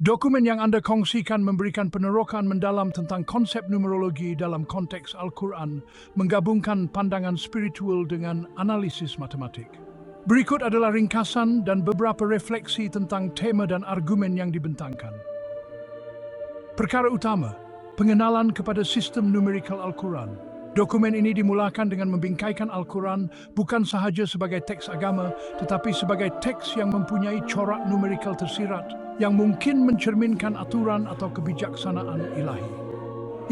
Dokumen yang Anda kongsikan memberikan penerokan mendalam tentang konsep numerologi dalam konteks Al-Quran, menggabungkan pandangan spiritual dengan analisis matematik. Berikut adalah ringkasan dan beberapa refleksi tentang tema dan argumen yang dibentangkan. Perkara utama, pengenalan kepada sistem numerikal Al-Quran. Dokumen ini dimulakan dengan membingkaikan Al-Quran bukan sahaja sebagai teks agama, tetapi sebagai teks yang mempunyai corak numerikal tersirat, yang mungkin mencerminkan aturan atau kebijaksanaan ilahi.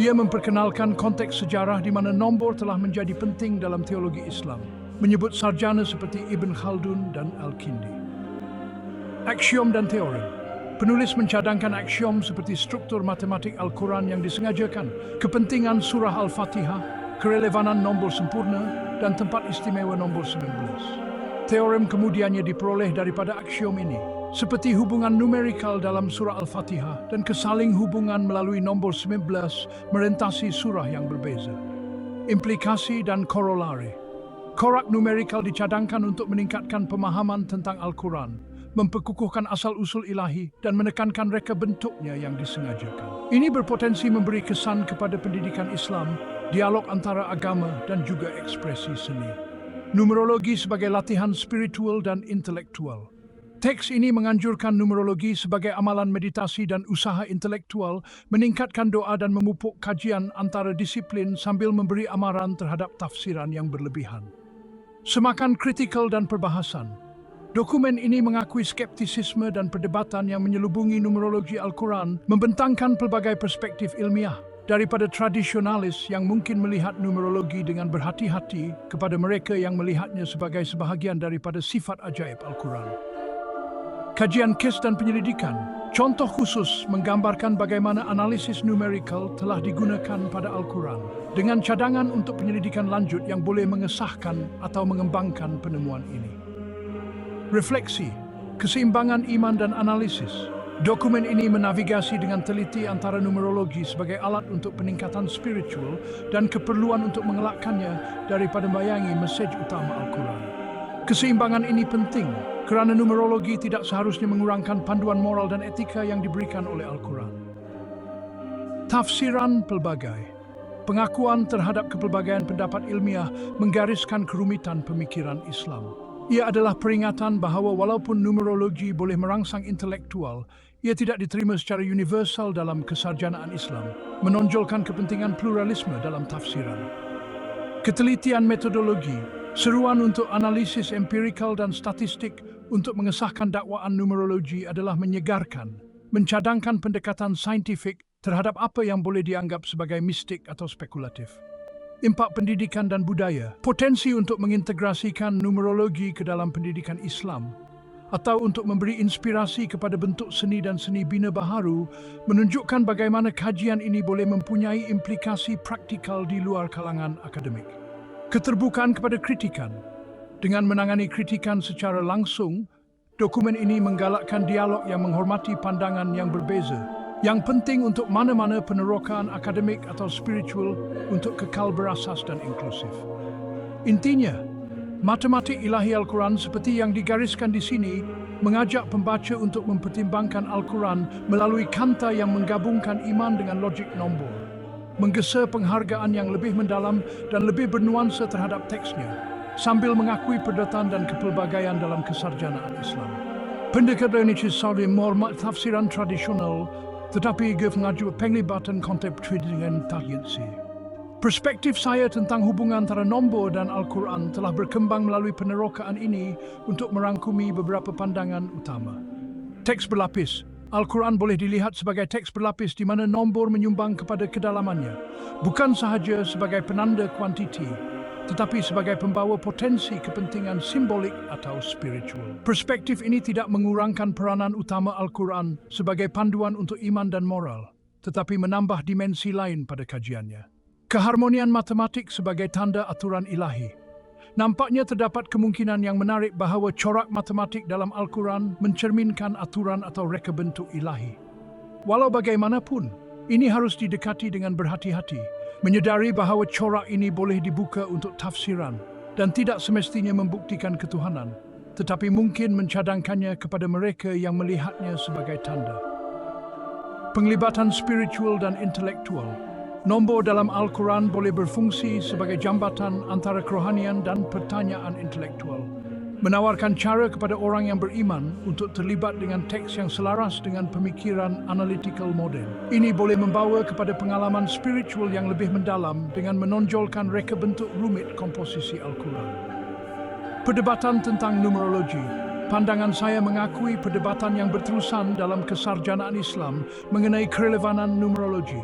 Ia memperkenalkan konteks sejarah di mana nombor telah menjadi penting dalam teologi Islam, menyebut sarjana seperti Ibn Khaldun dan Al-Kindi. Aksiom dan teorem. Penulis mencadangkan aksiom seperti struktur matematik Al-Quran yang disengajakan, kepentingan surah Al-Fatihah, kerelevanan nombor sempurna, dan tempat istimewa nombor 19. Teorem kemudiannya diperoleh daripada aksiom ini, seperti hubungan numerikal dalam surah Al-Fatihah dan kesaling hubungan melalui nombor 19 merentasi surah yang berbeza. Implikasi dan korolari. Korak numerikal dicadangkan untuk meningkatkan pemahaman tentang Al-Quran, memperkukuhkan asal-usul ilahi, dan menekankan reka bentuknya yang disengajakan. Ini berpotensi memberi kesan kepada pendidikan Islam, dialog antara agama, dan juga ekspresi seni. Numerologi sebagai latihan spiritual dan intelektual. Teks ini menganjurkan numerologi sebagai amalan meditasi dan usaha intelektual, meningkatkan doa dan memupuk kajian antara disiplin sambil memberi amaran terhadap tafsiran yang berlebihan. Semakan kritikal dan perbahasan. Dokumen ini mengakui skeptisisme dan perdebatan yang menyelubungi numerologi Al-Quran, membentangkan pelbagai perspektif ilmiah, daripada tradisionalis yang mungkin melihat numerologi dengan berhati-hati kepada mereka yang melihatnya sebagai sebahagian daripada sifat ajaib Al-Quran. Kajian kes dan penyelidikan. Contoh khusus menggambarkan bagaimana analisis numerikal telah digunakan pada Al-Quran, dengan cadangan untuk penyelidikan lanjut yang boleh mengesahkan atau mengembangkan penemuan ini. Refleksi, keseimbangan iman dan analisis. Dokumen ini menavigasi dengan teliti antara numerologi sebagai alat untuk peningkatan spiritual dan keperluan untuk mengelakkannya daripada membayangi mesej utama Al-Quran. Keseimbangan ini penting kerana numerologi tidak seharusnya mengurangkan panduan moral dan etika yang diberikan oleh Al-Quran. Tafsiran pelbagai. Pengakuan terhadap kepelbagaian pendapat ilmiah menggariskan kerumitan pemikiran Islam. Ia adalah peringatan bahawa walaupun numerologi boleh merangsang intelektual, ia tidak diterima secara universal dalam kesarjanaan Islam, menonjolkan kepentingan pluralisme dalam tafsiran. Ketelitian metodologi, seruan untuk analisis empirikal dan statistik untuk mengesahkan dakwaan numerologi adalah menyegarkan, mencadangkan pendekatan saintifik terhadap apa yang boleh dianggap sebagai mistik atau spekulatif. Impak pendidikan dan budaya, potensi untuk mengintegrasikan numerologi ke dalam pendidikan Islam atau untuk memberi inspirasi kepada bentuk seni dan seni bina baharu menunjukkan bagaimana kajian ini boleh mempunyai implikasi praktikal di luar kalangan akademik. Keterbukaan kepada kritikan. Dengan menangani kritikan secara langsung, dokumen ini menggalakkan dialog yang menghormati pandangan yang berbeza, yang penting untuk mana-mana penerokan akademik atau spiritual untuk kekal berasas dan inklusif. Intinya, matematik ilahi Al-Quran seperti yang digariskan di sini mengajak pembaca untuk mempertimbangkan Al-Quran melalui kanta yang menggabungkan iman dengan logik nombor, menggesa penghargaan yang lebih mendalam dan lebih bernuansa terhadap teksnya, sambil mengakui perdatan dan kepelbagaian dalam kesarjanaan Islam. Pendekatan ini saling menghormati tafsiran tradisional, tetapi ia mengaju penglibatan kontemporer dengan taliansi. Perspektif saya tentang hubungan antara nombor dan Al-Quran telah berkembang melalui penerokaan ini untuk merangkumi beberapa pandangan utama. Teks berlapis. Al-Quran boleh dilihat sebagai teks berlapis di mana nombor menyumbang kepada kedalamannya, bukan sahaja sebagai penanda kuantiti, tetapi sebagai pembawa potensi kepentingan simbolik atau spiritual. Perspektif ini tidak mengurangkan peranan utama Al-Quran sebagai panduan untuk iman dan moral, tetapi menambah dimensi lain pada kajiannya. Keharmonian matematik sebagai tanda aturan ilahi. Nampaknya terdapat kemungkinan yang menarik bahawa corak matematik dalam Al-Quran mencerminkan aturan atau reka bentuk ilahi. Walau bagaimanapun, ini harus didekati dengan berhati-hati, menyedari bahawa corak ini boleh dibuka untuk tafsiran dan tidak semestinya membuktikan ketuhanan, tetapi mungkin mencadangkannya kepada mereka yang melihatnya sebagai tanda. Penglibatan spiritual dan intelektual. Nombor dalam Al-Quran boleh berfungsi sebagai jambatan antara kerohanian dan pertanyaan intelektual. Menawarkan cara kepada orang yang beriman untuk terlibat dengan teks yang selaras dengan pemikiran analytical modern. Ini boleh membawa kepada pengalaman spiritual yang lebih mendalam dengan menonjolkan reka bentuk rumit komposisi Al-Quran. Perdebatan tentang numerologi. Pandangan saya mengakui perdebatan yang berterusan dalam kesarjanaan Islam mengenai kerelevanan numerologi.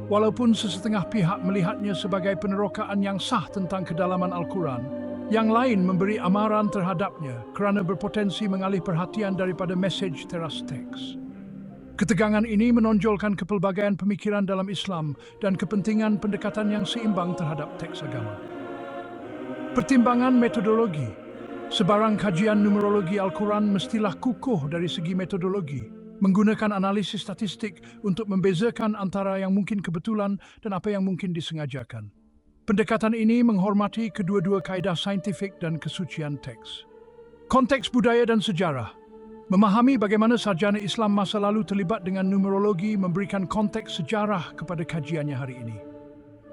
Walaupun sesetengah pihak melihatnya sebagai penerokaan yang sah tentang kedalaman Al-Quran, yang lain memberi amaran terhadapnya kerana berpotensi mengalih perhatian daripada mesej teras teks. Ketegangan ini menonjolkan kepelbagaian pemikiran dalam Islam dan kepentingan pendekatan yang seimbang terhadap teks agama. Pertimbangan metodologi. Sebarang kajian numerologi Al-Quran mestilah kukuh dari segi metodologi, menggunakan analisis statistik untuk membezakan antara yang mungkin kebetulan dan apa yang mungkin disengajakan. Pendekatan ini menghormati kedua-dua kaedah saintifik dan kesucian teks. Konteks budaya dan sejarah. Memahami bagaimana sarjana Islam masa lalu terlibat dengan numerologi memberikan konteks sejarah kepada kajiannya hari ini.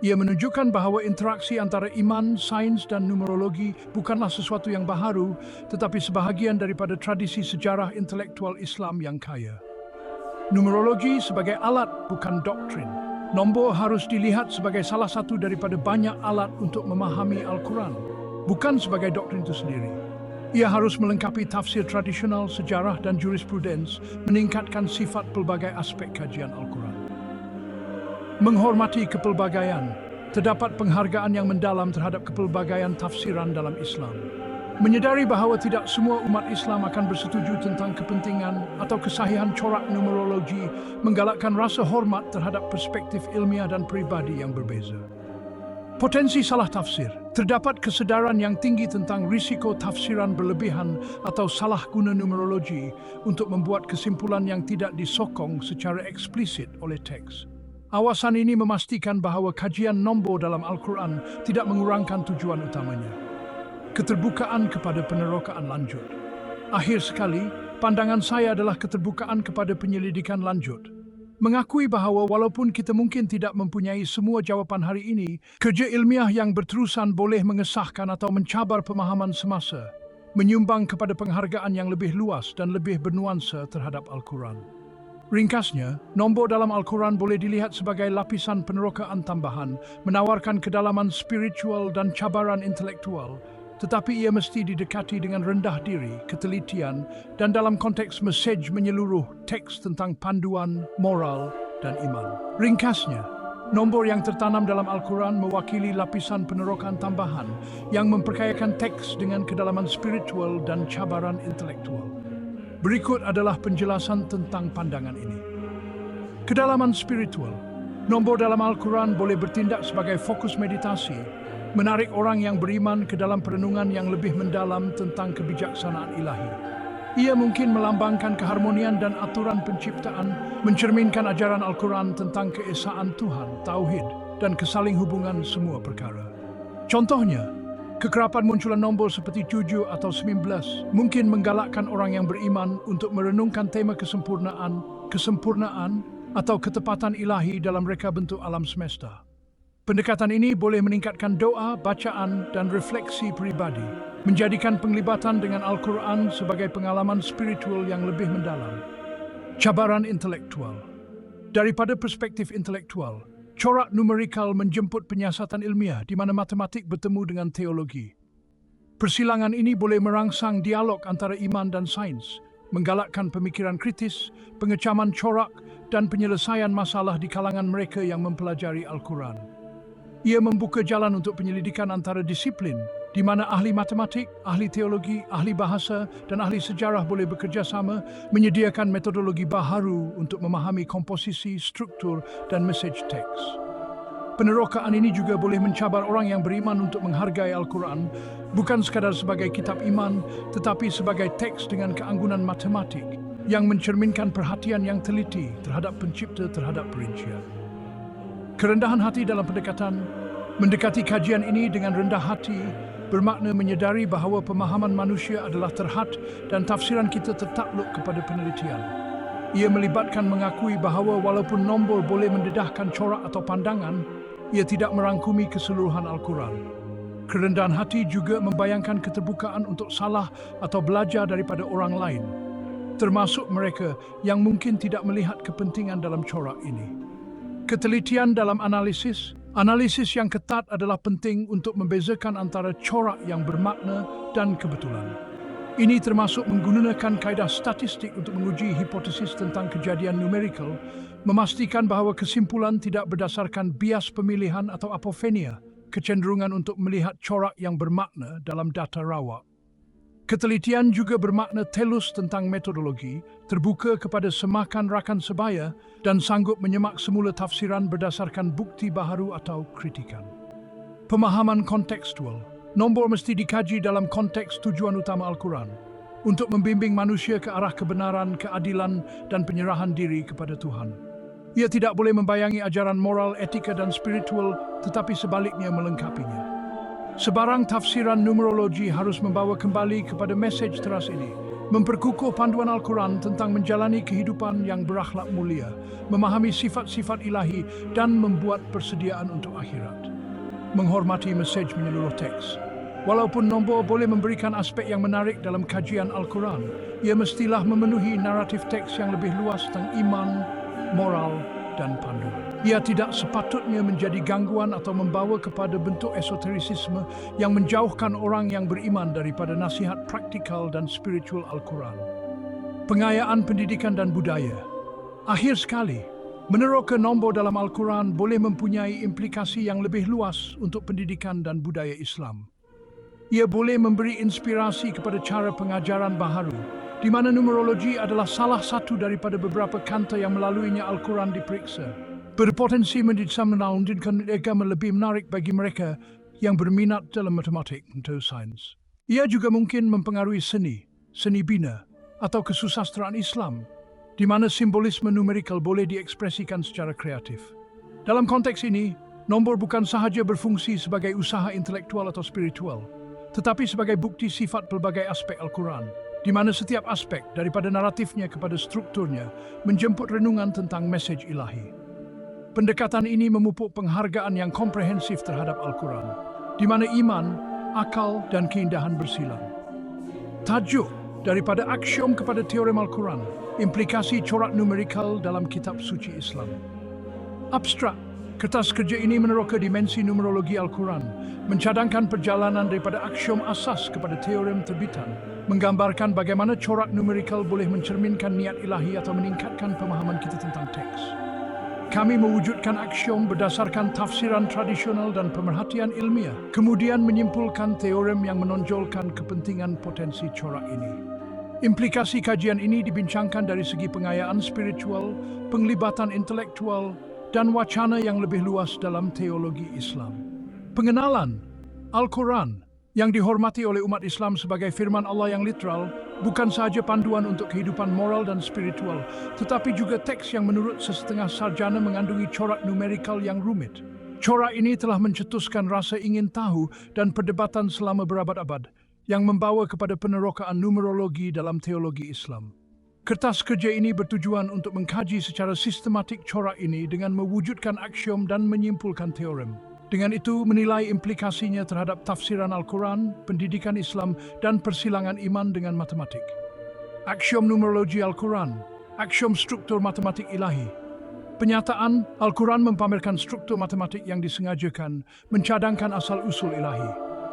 Ia menunjukkan bahawa interaksi antara iman, sains dan numerologi bukanlah sesuatu yang baharu, tetapi sebahagian daripada tradisi sejarah intelektual Islam yang kaya. Numerologi sebagai alat bukan doktrin. Nombor harus dilihat sebagai salah satu daripada banyak alat untuk memahami Al-Quran, bukan sebagai doktrin itu sendiri. Ia harus melengkapi tafsir tradisional, sejarah dan jurisprudens, meningkatkan sifat pelbagai aspek kajian Al-Quran. Menghormati kepelbagaian. Terdapat penghargaan yang mendalam terhadap kepelbagaian tafsiran dalam Islam. Menyedari bahawa tidak semua umat Islam akan bersetuju tentang kepentingan atau kesahihan corak numerologi, menggalakkan rasa hormat terhadap perspektif ilmiah dan peribadi yang berbeza. Potensi salah tafsir. Terdapat kesedaran yang tinggi tentang risiko tafsiran berlebihan atau salah guna numerologi untuk membuat kesimpulan yang tidak disokong secara eksplisit oleh teks. Awasan ini memastikan bahawa kajian nombor dalam Al-Quran tidak mengurangkan tujuan utamanya. Keterbukaan kepada penerokaan lanjut. Akhir sekali, pandangan saya adalah keterbukaan kepada penyelidikan lanjut. Mengakui bahawa walaupun kita mungkin tidak mempunyai semua jawapan hari ini, kerja ilmiah yang berterusan boleh mengesahkan atau mencabar pemahaman semasa, menyumbang kepada penghargaan yang lebih luas dan lebih bernuansa terhadap Al-Quran. Ringkasnya, nombor dalam Al-Quran boleh dilihat sebagai lapisan penerokaan tambahan, menawarkan kedalaman spiritual dan cabaran intelektual, tetapi ia mesti didekati dengan rendah diri, ketelitian, dan dalam konteks mesej menyeluruh teks tentang panduan, moral, dan iman. Ringkasnya, nombor yang tertanam dalam Al-Quran mewakili lapisan penerokaan tambahan yang memperkayakan teks dengan kedalaman spiritual dan cabaran intelektual. Berikut adalah penjelasan tentang pandangan ini. Kedalaman spiritual. Nombor dalam Al-Quran boleh bertindak sebagai fokus meditasi, menarik orang yang beriman ke dalam perenungan yang lebih mendalam tentang kebijaksanaan ilahi. Ia mungkin melambangkan keharmonian dan aturan penciptaan, mencerminkan ajaran Al-Quran tentang keesaan Tuhan, tauhid, dan kesaling hubungan semua perkara. Contohnya, kekerapan munculan nombor seperti 7 atau 19 mungkin menggalakkan orang yang beriman untuk merenungkan tema kesempurnaan atau ketepatan ilahi dalam reka bentuk alam semesta. Pendekatan ini boleh meningkatkan doa, bacaan, dan refleksi pribadi, menjadikan penglibatan dengan Al-Quran sebagai pengalaman spiritual yang lebih mendalam. Cabaran intelektual. Daripada perspektif intelektual, corak numerikal menjemput penyiasatan ilmiah di mana matematik bertemu dengan teologi. Persilangan ini boleh merangsang dialog antara iman dan sains, menggalakkan pemikiran kritis, pengecaman corak, dan penyelesaian masalah di kalangan mereka yang mempelajari Al-Quran. Ia membuka jalan untuk penyelidikan antara disiplin, di mana ahli matematik, ahli teologi, ahli bahasa, dan ahli sejarah boleh bekerjasama, menyediakan metodologi baharu untuk memahami komposisi, struktur, dan mesej teks. Penerokaan ini juga boleh mencabar orang yang beriman untuk menghargai Al-Quran, bukan sekadar sebagai kitab iman, tetapi sebagai teks dengan keanggunan matematik, yang mencerminkan perhatian yang teliti terhadap pencipta terhadap perincian. Kerendahan hati dalam pendekatan. Mendekati kajian ini dengan rendah hati bermakna menyedari bahawa pemahaman manusia adalah terhad dan tafsiran kita tertakluk kepada penelitian. Ia melibatkan mengakui bahawa walaupun nombor boleh mendedahkan corak atau pandangan, ia tidak merangkumi keseluruhan Al-Quran. Kerendahan hati juga membayangkan keterbukaan untuk salah atau belajar daripada orang lain, termasuk mereka yang mungkin tidak melihat kepentingan dalam corak ini. Ketelitian dalam analisis yang ketat adalah penting untuk membezakan antara corak yang bermakna dan kebetulan. Ini termasuk menggunakan kaedah statistik untuk menguji hipotesis tentang kejadian numerikal, memastikan bahawa kesimpulan tidak berdasarkan bias pemilihan atau apofenia, kecenderungan untuk melihat corak yang bermakna dalam data rawa. Ketelitian juga bermakna telus tentang metodologi, terbuka kepada semakan rakan sebaya dan sanggup menyemak semula tafsiran berdasarkan bukti baharu atau kritikan. Pemahaman kontekstual. Nombor mesti dikaji dalam konteks tujuan utama Al-Quran untuk membimbing manusia ke arah kebenaran, keadilan, dan penyerahan diri kepada Tuhan. Ia tidak boleh membayangi ajaran moral, etika, dan spiritual, tetapi sebaliknya melengkapinya. Sebarang tafsiran numerologi harus membawa kembali kepada mesej teras ini, memperkukuh panduan Al-Quran tentang menjalani kehidupan yang berakhlak mulia, memahami sifat-sifat ilahi, dan membuat persediaan untuk akhirat. Menghormati mesej menyeluruh teks. Walaupun nombor boleh memberikan aspek yang menarik dalam kajian Al-Quran, ia mestilah memenuhi naratif teks yang lebih luas tentang iman, moral, dan panduan. Ia tidak sepatutnya menjadi gangguan atau membawa kepada bentuk esoterisisme yang menjauhkan orang yang beriman daripada nasihat praktikal dan spiritual Al-Quran. Pengayaan pendidikan dan budaya. Akhir sekali, meneroka nombor dalam Al-Quran boleh mempunyai implikasi yang lebih luas untuk pendidikan dan budaya Islam. Ia boleh memberi inspirasi kepada cara pengajaran baharu, di mana numerologi adalah salah satu daripada beberapa kanta yang melaluinya Al-Quran diperiksa. Berpotensi menjadikan agama lebih menarik bagi mereka yang berminat dalam matematik atau sains. Ia juga mungkin mempengaruhi seni bina, atau kesusastraan Islam, di mana simbolisme numerikal boleh diekspresikan secara kreatif. Dalam konteks ini, nombor bukan sahaja berfungsi sebagai usaha intelektual atau spiritual, tetapi sebagai bukti sifat pelbagai aspek Al-Quran, di mana setiap aspek daripada naratifnya kepada strukturnya menjemput renungan tentang mesej ilahi. Pendekatan ini memupuk penghargaan yang komprehensif terhadap Al-Quran, di mana iman, akal, dan keindahan bersilang. Tajuk daripada aksiom kepada teorem Al-Quran, implikasi corak numerikal dalam kitab suci Islam. Abstrak, kertas kerja ini meneroka dimensi numerologi Al-Quran, mencadangkan perjalanan daripada aksiom asas kepada teorem terbitan, menggambarkan bagaimana corak numerikal boleh mencerminkan niat ilahi atau meningkatkan pemahaman kita tentang teks. Kami mewujudkan aksiom berdasarkan tafsiran tradisional dan pemerhatian ilmiah, kemudian menyimpulkan teorem yang menonjolkan kepentingan potensi corak ini. Implikasi kajian ini dibincangkan dari segi pengayaan spiritual, penglibatan intelektual, dan wacana yang lebih luas dalam teologi Islam. Pengenalan Al-Quran yang dihormati oleh umat Islam sebagai firman Allah yang literal bukan sahaja panduan untuk kehidupan moral dan spiritual, tetapi juga teks yang menurut sesetengah sarjana mengandungi corak numerikal yang rumit. Corak ini telah mencetuskan rasa ingin tahu dan perdebatan selama berabad-abad yang membawa kepada penerokaan numerologi dalam teologi Islam. Kertas kerja ini bertujuan untuk mengkaji secara sistematik corak ini dengan mewujudkan aksiom dan menyimpulkan teorem. Dengan itu, menilai implikasinya terhadap tafsiran Al-Quran, pendidikan Islam, dan persilangan iman dengan matematik. Aksiom numerologi Al-Quran, aksiom struktur matematik ilahi. Penyataan, Al-Quran mempamerkan struktur matematik yang disengajakan, mencadangkan asal-usul ilahi.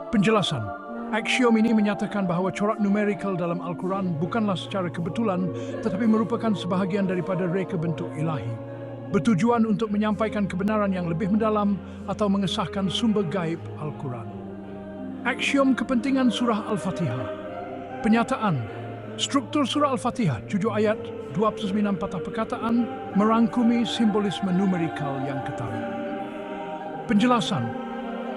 Penjelasan, aksiom ini menyatakan bahawa corak numerikal dalam Al-Quran bukanlah secara kebetulan, tetapi merupakan sebahagian daripada reka bentuk ilahi, bertujuan untuk menyampaikan kebenaran yang lebih mendalam atau mengesahkan sumber gaib Al-Quran. Aksiom kepentingan surah Al-Fatihah. Penyataan, struktur surah Al-Fatihah, 7 ayat, 29 patah perkataan, merangkumi simbolisme numerikal yang ketat. Penjelasan,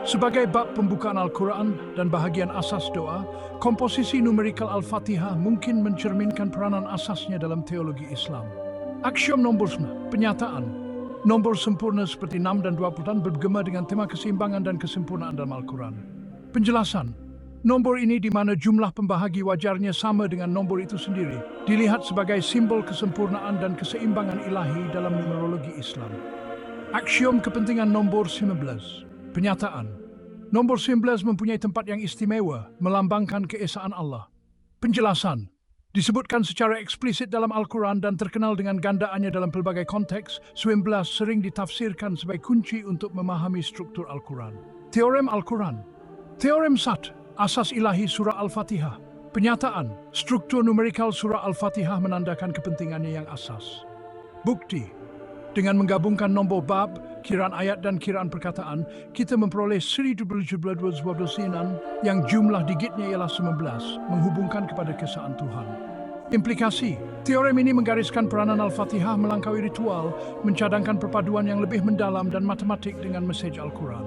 sebagai bab pembukaan Al-Quran dan bahagian asas doa, komposisi numerikal Al-Fatihah mungkin mencerminkan peranan asasnya dalam teologi Islam. Aksiom nombor penyataan. Nombor sempurna seperti 6 dan 20 bergema dengan tema keseimbangan dan kesempurnaan dalam Al-Quran. Penjelasan. Nombor ini di mana jumlah pembahagi wajarnya sama dengan nombor itu sendiri, dilihat sebagai simbol kesempurnaan dan keseimbangan ilahi dalam numerologi Islam. Aksiom kepentingan nombor 19. Penyataan. Nombor 19 mempunyai tempat yang istimewa, melambangkan keesaan Allah. Penjelasan. Disebutkan secara eksplisit dalam Al-Quran dan terkenal dengan gandaannya dalam pelbagai konteks, 19 sering ditafsirkan sebagai kunci untuk memahami struktur Al-Quran. Teorem Al-Quran. Teorem 1. Asas ilahi surah Al-Fatihah. Penyataan, struktur numerikal surah Al-Fatihah menandakan kepentingannya yang asas. Bukti, dengan menggabungkan nombor bab, kiraan ayat dan kiraan perkataan, kita memperoleh 1712 yang jumlah digitnya ialah 19, menghubungkan kepada keesaan Tuhan. Implikasi, teorem ini menggariskan peranan Al-Fatihah melangkaui ritual, mencadangkan perpaduan yang lebih mendalam dan matematik dengan mesej Al-Quran.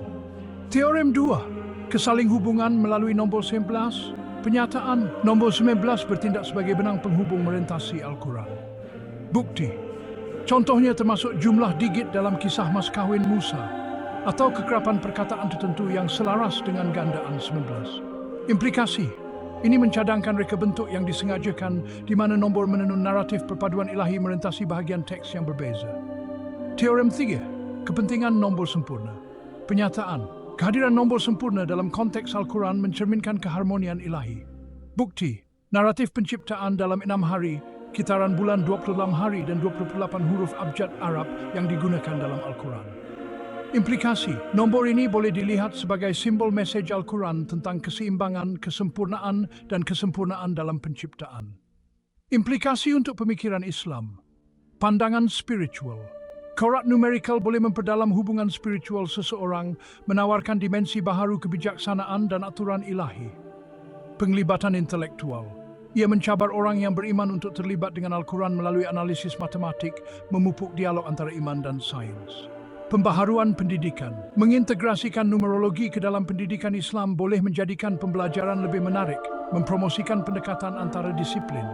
Teorem 2. Kesaling hubungan melalui nombor 19. Penyataan, nombor 19 bertindak sebagai benang penghubung merentasi Al-Quran. Bukti, contohnya termasuk jumlah digit dalam kisah mas kawin Musa, atau kekerapan perkataan tertentu yang selaras dengan gandaan 19. Implikasi, ini mencadangkan reka bentuk yang disengajakan di mana nombor menenun naratif perpaduan ilahi merentasi bahagian teks yang berbeza. Teorem 3. Kepentingan nombor sempurna. Penyataan, kehadiran nombor sempurna dalam konteks Al-Quran mencerminkan keharmonian ilahi. Bukti, naratif penciptaan dalam 6 hari, kitaran bulan 28 hari dan 28 huruf abjad Arab yang digunakan dalam Al-Quran. Implikasi, nombor ini boleh dilihat sebagai simbol mesej Al-Quran tentang keseimbangan, kesempurnaan, dan kesempurnaan dalam penciptaan. Implikasi untuk pemikiran Islam. Pandangan spiritual. Korak numerikal boleh memperdalam hubungan spiritual seseorang, menawarkan dimensi baharu kebijaksanaan dan aturan ilahi. Penglibatan intelektual. Ia mencabar orang yang beriman untuk terlibat dengan Al-Quran melalui analisis matematik, memupuk dialog antara iman dan sains. Pembaharuan pendidikan. Mengintegrasikan numerologi ke dalam pendidikan Islam boleh menjadikan pembelajaran lebih menarik, mempromosikan pendekatan antara disiplin.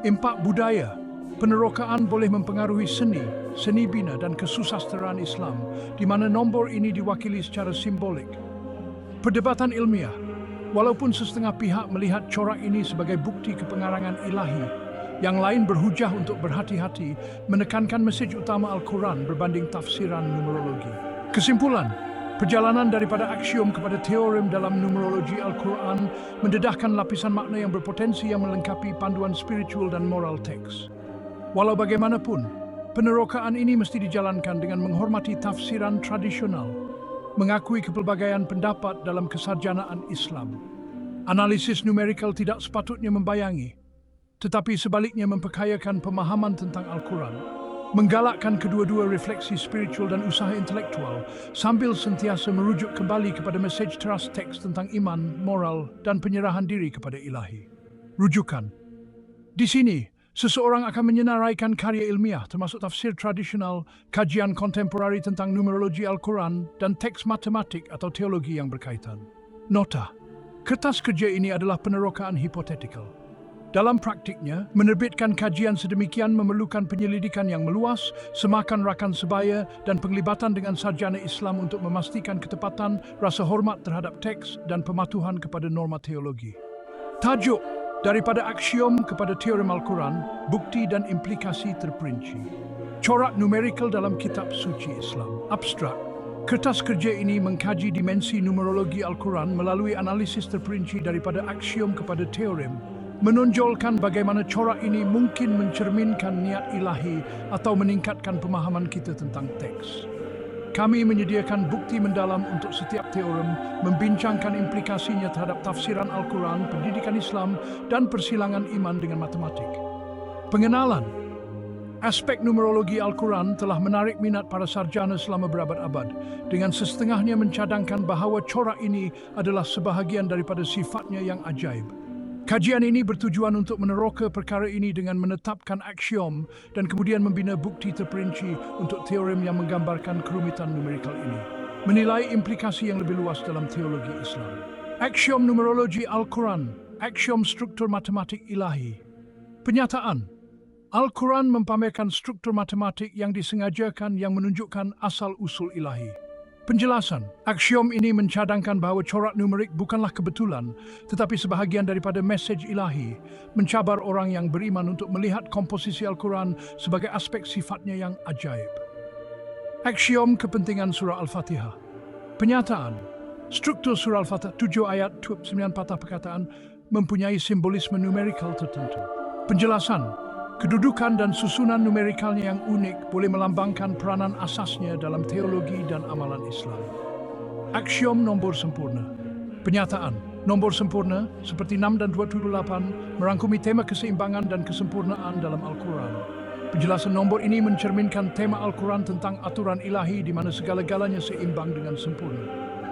Impak budaya. Penerokaan boleh mempengaruhi seni bina dan kesusasteraan Islam, di mana nombor ini diwakili secara simbolik. Perdebatan ilmiah. Walaupun sesetengah pihak melihat corak ini sebagai bukti kepengarangan ilahi, yang lain berhujah untuk berhati-hati, menekankan mesej utama Al-Quran berbanding tafsiran numerologi. Kesimpulan, perjalanan daripada aksiom kepada teorem dalam numerologi Al-Quran mendedahkan lapisan makna yang berpotensi yang melengkapi panduan spiritual dan moral teks. Walau bagaimanapun, penerokaan ini mesti dijalankan dengan menghormati tafsiran tradisional, mengakui kepelbagaian pendapat dalam kesarjanaan Islam. Analisis numerikal tidak sepatutnya membayangi, tetapi sebaliknya memperkayakan pemahaman tentang Al-Quran, menggalakkan kedua-dua refleksi spiritual dan usaha intelektual, sambil sentiasa merujuk kembali kepada mesej teras teks tentang iman, moral, dan penyerahan diri kepada ilahi. Rujukan. Di sini, seseorang akan menyenaraikan karya ilmiah termasuk tafsir tradisional, kajian kontemporari tentang numerologi Al-Quran, dan teks matematik atau teologi yang berkaitan. Nota, kertas kerja ini adalah penerokaan hipotetikal. Dalam praktiknya, menerbitkan kajian sedemikian memerlukan penyelidikan yang meluas, semakan rakan sebaya, dan penglibatan dengan sarjana Islam untuk memastikan ketepatan, rasa hormat terhadap teks, dan pematuhan kepada norma teologi. Tajuk, daripada aksiom kepada teorem Al-Quran, bukti dan implikasi terperinci. Corak numerikal dalam kitab suci Islam. Abstrak. Kertas kerja ini mengkaji dimensi numerologi Al-Quran melalui analisis terperinci daripada aksiom kepada teorem, menonjolkan bagaimana corak ini mungkin mencerminkan niat ilahi atau meningkatkan pemahaman kita tentang teks. Kami menyediakan bukti mendalam untuk setiap teorem, membincangkan implikasinya terhadap tafsiran Al-Quran, pendidikan Islam, dan persilangan iman dengan matematik. Pengenalan. Aspek numerologi Al-Quran telah menarik minat para sarjana selama berabad-abad, dengan setengahnya mencadangkan bahawa corak ini adalah sebahagian daripada sifatnya yang ajaib. Kajian ini bertujuan untuk meneroka perkara ini dengan menetapkan aksiom dan kemudian membina bukti terperinci untuk teorem yang menggambarkan kerumitan numerikal ini. Menilai implikasi yang lebih luas dalam teologi Islam. Aksiom numerologi Al-Quran, aksiom struktur matematik ilahi. Penyataan, Al-Quran mempamerkan struktur matematik yang disengajakan yang menunjukkan asal-usul ilahi. Penjelasan, aksiom ini mencadangkan bahawa corak numerik bukanlah kebetulan, tetapi sebahagian daripada mesej ilahi, mencabar orang yang beriman untuk melihat komposisi Al-Quran sebagai aspek sifatnya yang ajaib. Aksiom kepentingan surah Al-Fatihah. Penyataan, struktur surah Al-Fatihah 7 ayat 9 patah perkataan mempunyai simbolisme numerikal tertentu. Penjelasan, kedudukan dan susunan numerikalnya yang unik boleh melambangkan peranan asasnya dalam teologi dan amalan Islam. Aksiom nombor sempurna. Penyataan, nombor sempurna seperti 6 dan 28 merangkumi tema keseimbangan dan kesempurnaan dalam Al-Quran. Penjelasan nombor ini mencerminkan tema Al-Quran tentang aturan ilahi di mana segala-galanya seimbang dengan sempurna.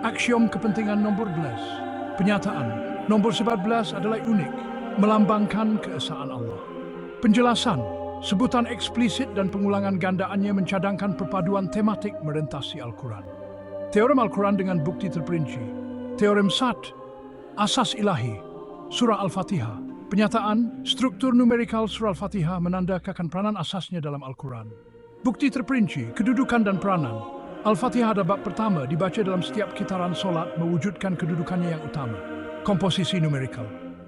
Aksiom kepentingan nombor 11. Penyataan, nombor 11 adalah unik, melambangkan keesaan Allah. Penjelasan, sebutan eksplisit dan pengulangan gandaannya mencadangkan perpaduan tematik merentasi Al-Quran. Teorem Al-Quran dengan bukti terperinci. Teorem SAT, asas ilahi, surah Al-Fatihah. Penyataan, struktur numerikal surah Al-Fatihah menandakan peranan asasnya dalam Al-Quran. Bukti terperinci, kedudukan dan peranan. Al-Fatihah ada bab pertama dibaca dalam setiap kitaran solat mewujudkan kedudukannya yang utama. Komposisi numerikal.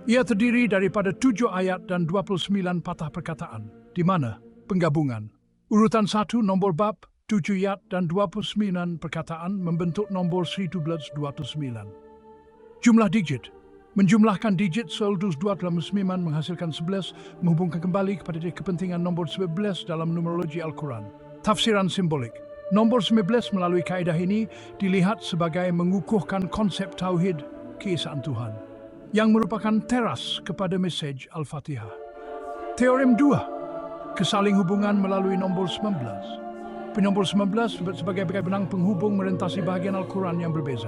Ia terdiri daripada 7 ayat dan 29 patah perkataan, di mana penggabungan. Urutan 1 nombor bab, 7 ayat dan 29 perkataan membentuk nombor 1129. Jumlah digit. Menjumlahkan digit 129 menghasilkan 11, menghubungkan kembali kepada kepentingan nombor 11 dalam numerologi Al-Quran. Tafsiran simbolik. Nombor 19 melalui kaedah ini dilihat sebagai mengukuhkan konsep tauhid keesaan Tuhan, yang merupakan teras kepada mesej Al-Fatihah. Teorem 2, kesaling hubungan melalui nombor 19. Penombor 19 sebagai benang penghubung merentasi bahagian Al-Quran yang berbeza.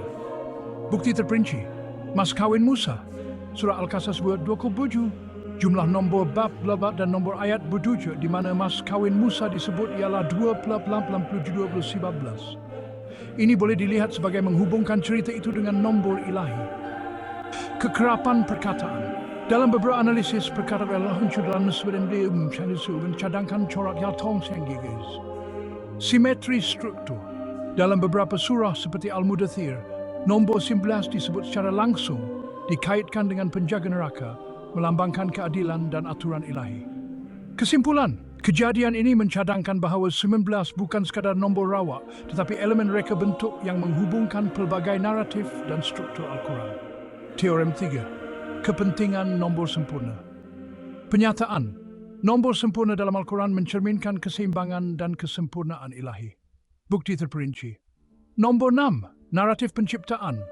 Bukti terperinci, mas kawin Musa, surah Al-Qasas 27, jumlah nombor bab dan nombor ayat bertujuh di mana mas kawin Musa disebut ialah 20-17. Ini boleh dilihat sebagai menghubungkan cerita itu dengan nombor ilahi. Kekerapan perkataan. Dalam beberapa analisis perkataan Allah dalam mencadangkan corak yang tongseng gigis. Simetri struktur. Dalam beberapa surah seperti Al-Mudathir, nombor 19 disebut secara langsung dikaitkan dengan penjaga neraka, melambangkan keadilan dan aturan ilahi. Kesimpulan, kejadian ini mencadangkan bahawa 19 bukan sekadar nombor rawa, tetapi elemen reka bentuk yang menghubungkan pelbagai naratif dan struktur Al-Quran. Teorem 3, kepentingan nombor sempurna. Penyataan, nombor sempurna dalam Al-Quran mencerminkan keseimbangan dan kesempurnaan ilahi. Bukti terperinci. Nombor 6, naratif penciptaan.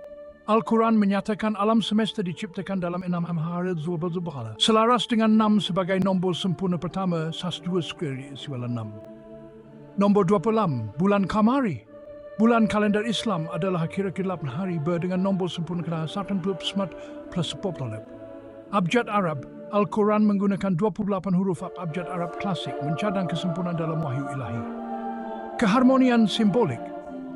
Al-Quran menyatakan alam semesta diciptakan dalam 6 hari Zulbazubhala. Selaras dengan 6 sebagai nombor sempurna pertama, SAS2 square = 6. Nombor 26, bulan Qamari. Bulan kalender Islam adalah kira-kira 8 hari dengan nombor sempurna kena 1 plus 10. Abjad Arab, Al-Quran menggunakan 28 huruf abjad Arab klasik mencadang kesempurnaan dalam wahyu ilahi. Keharmonian simbolik.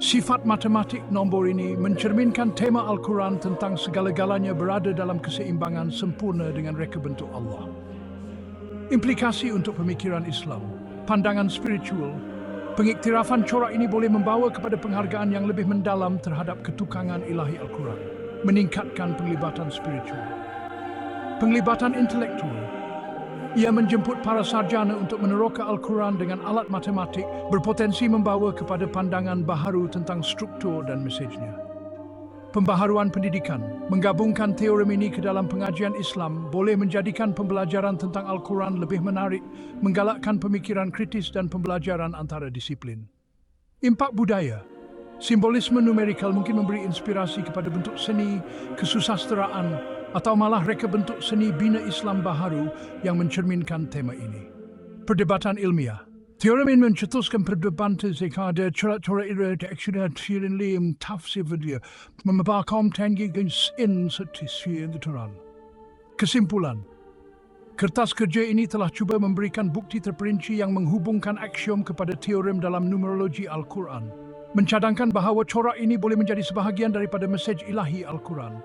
Sifat matematik nombor ini mencerminkan tema Al-Quran tentang segala-galanya berada dalam keseimbangan sempurna dengan reka bentuk Allah. Implikasi untuk pemikiran Islam, pandangan spiritual. Pengiktirafan corak ini boleh membawa kepada penghargaan yang lebih mendalam terhadap ketukangan ilahi Al-Quran, meningkatkan penglibatan spiritual. Penglibatan intelektual. Ia menjemput para sarjana untuk meneroka Al-Quran dengan alat matematik berpotensi membawa kepada pandangan baharu tentang struktur dan mesejnya. Pembaharuan pendidikan, menggabungkan teorem ini ke dalam pengajian Islam boleh menjadikan pembelajaran tentang Al-Quran lebih menarik, menggalakkan pemikiran kritis dan pembelajaran antara disiplin. Impak budaya. Simbolisme numerikal mungkin memberi inspirasi kepada bentuk seni, kesusasteraan, atau malah reka bentuk seni bina Islam baharu yang mencerminkan tema ini. Perdebatan ilmiah. Teorem ini mencetuskan perdebatan sekadar corak-corak ira teksturasirin lim tafsir dia membakom tinggi in setisian Turan. Kesimpulan. Kertas kerja ini telah cuba memberikan bukti terperinci yang menghubungkan aksiom kepada teorem dalam numerologi Al-Quran, mencadangkan bahawa corak ini boleh menjadi sebahagian daripada mesej ilahi Al-Quran.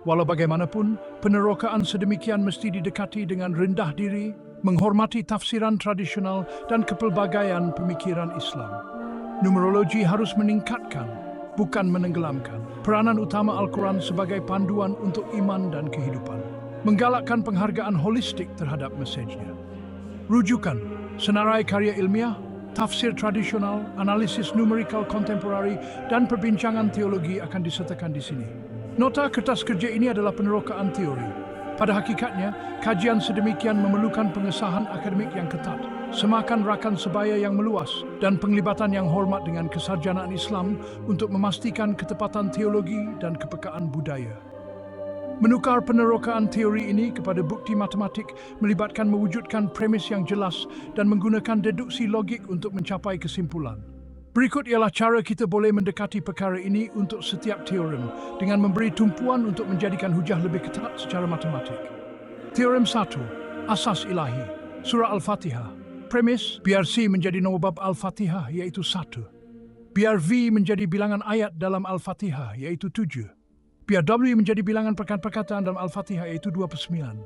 Walau bagaimanapun, penerokaan sedemikian mesti didekati dengan rendah diri, menghormati tafsiran tradisional dan kepelbagaian pemikiran Islam. Numerologi harus meningkatkan, bukan menenggelamkan. Peranan utama Al-Quran sebagai panduan untuk iman dan kehidupan. Menggalakkan penghargaan holistik terhadap mesejnya. Rujukan, senarai karya ilmiah, tafsir tradisional, analisis numerikal kontemporari, dan perbincangan teologi akan disertakan di sini. Nota kertas kerja ini adalah penerokaan teori. Pada hakikatnya, kajian sedemikian memerlukan pengesahan akademik yang ketat, semakan rakan sebaya yang meluas, dan penglibatan yang hormat dengan kesarjanaan Islam untuk memastikan ketepatan teologi dan kepekaan budaya. Menukar penerokaan teori ini kepada bukti matematik melibatkan mewujudkan premis yang jelas dan menggunakan deduksi logik untuk mencapai kesimpulan. Berikut ialah cara kita boleh mendekati perkara ini untuk setiap teorem dengan memberi tumpuan untuk menjadikan hujah lebih ketat secara matematik. Teorem 1. Asas ilahi. Surah Al-Fatihah. Premis, biar C menjadi nombor bab Al-Fatihah iaitu 1. Biar V menjadi bilangan ayat dalam Al-Fatihah iaitu 7. Biar W menjadi bilangan perkataan dalam Al-Fatihah iaitu 29.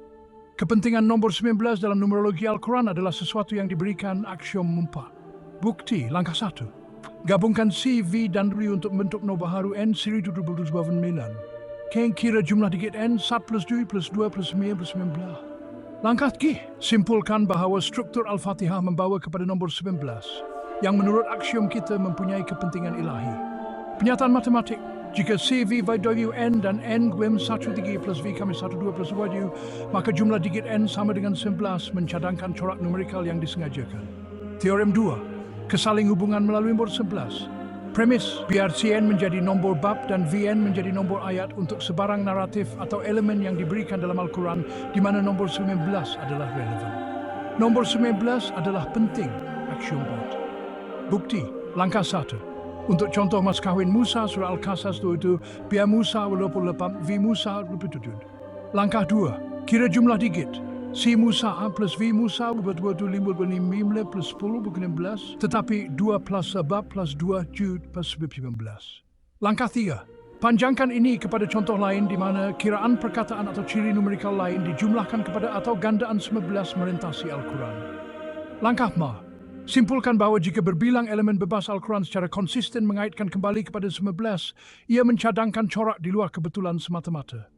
Kepentingan nombor 19 dalam numerologi Al-Quran adalah sesuatu yang diberikan aksiom 4. Bukti, langkah 1. Gabungkan C, V, dan W untuk membentuk nombor baharu N siri 29. Kira jumlah digit N 1 plus 2 plus 2 plus 9 plus 19. Langkah 3. Simpulkan bahawa struktur Al-Fatihah membawa kepada nombor 19, yang menurut aksiom kita mempunyai kepentingan ilahi. Penyataan matematik, jika C, V, W, N dan N Gwem 1, 3 plus V kami 1, 2 plus W, maka jumlah digit N sama dengan 19 mencadangkan corak numerikal yang disengajakan. Teorem 2. Kesaling hubungan melalui nombor 11. Premis, biar Cn menjadi nombor bab dan Vn menjadi nombor ayat untuk sebarang naratif atau elemen yang diberikan dalam Al-Quran di mana nombor 19 adalah relevan. Nombor 19 adalah penting, aksiom 4. Bukti, langkah 1. Untuk contoh mas kahwin Musa, surah Al-Qasas itu, biar Musa walaupun lepam, V Musa berpetujud. Langkah 2. Kira jumlah digit. C Musa plus V Musa berdua 5 plus 10 bukan 16, tetapi 2 plus sebab plus 2 Jud plus 19. Langkah 3. Panjangkan ini kepada contoh lain di mana kiraan perkataan atau ciri numerikal lain dijumlahkan kepada atau gandaan 19 merentasi Al-Quran. Langkah 4. Simpulkan bahawa jika berbilang elemen bebas Al-Quran secara konsisten mengaitkan kembali kepada 19, ia mencadangkan corak di luar kebetulan semata-mata.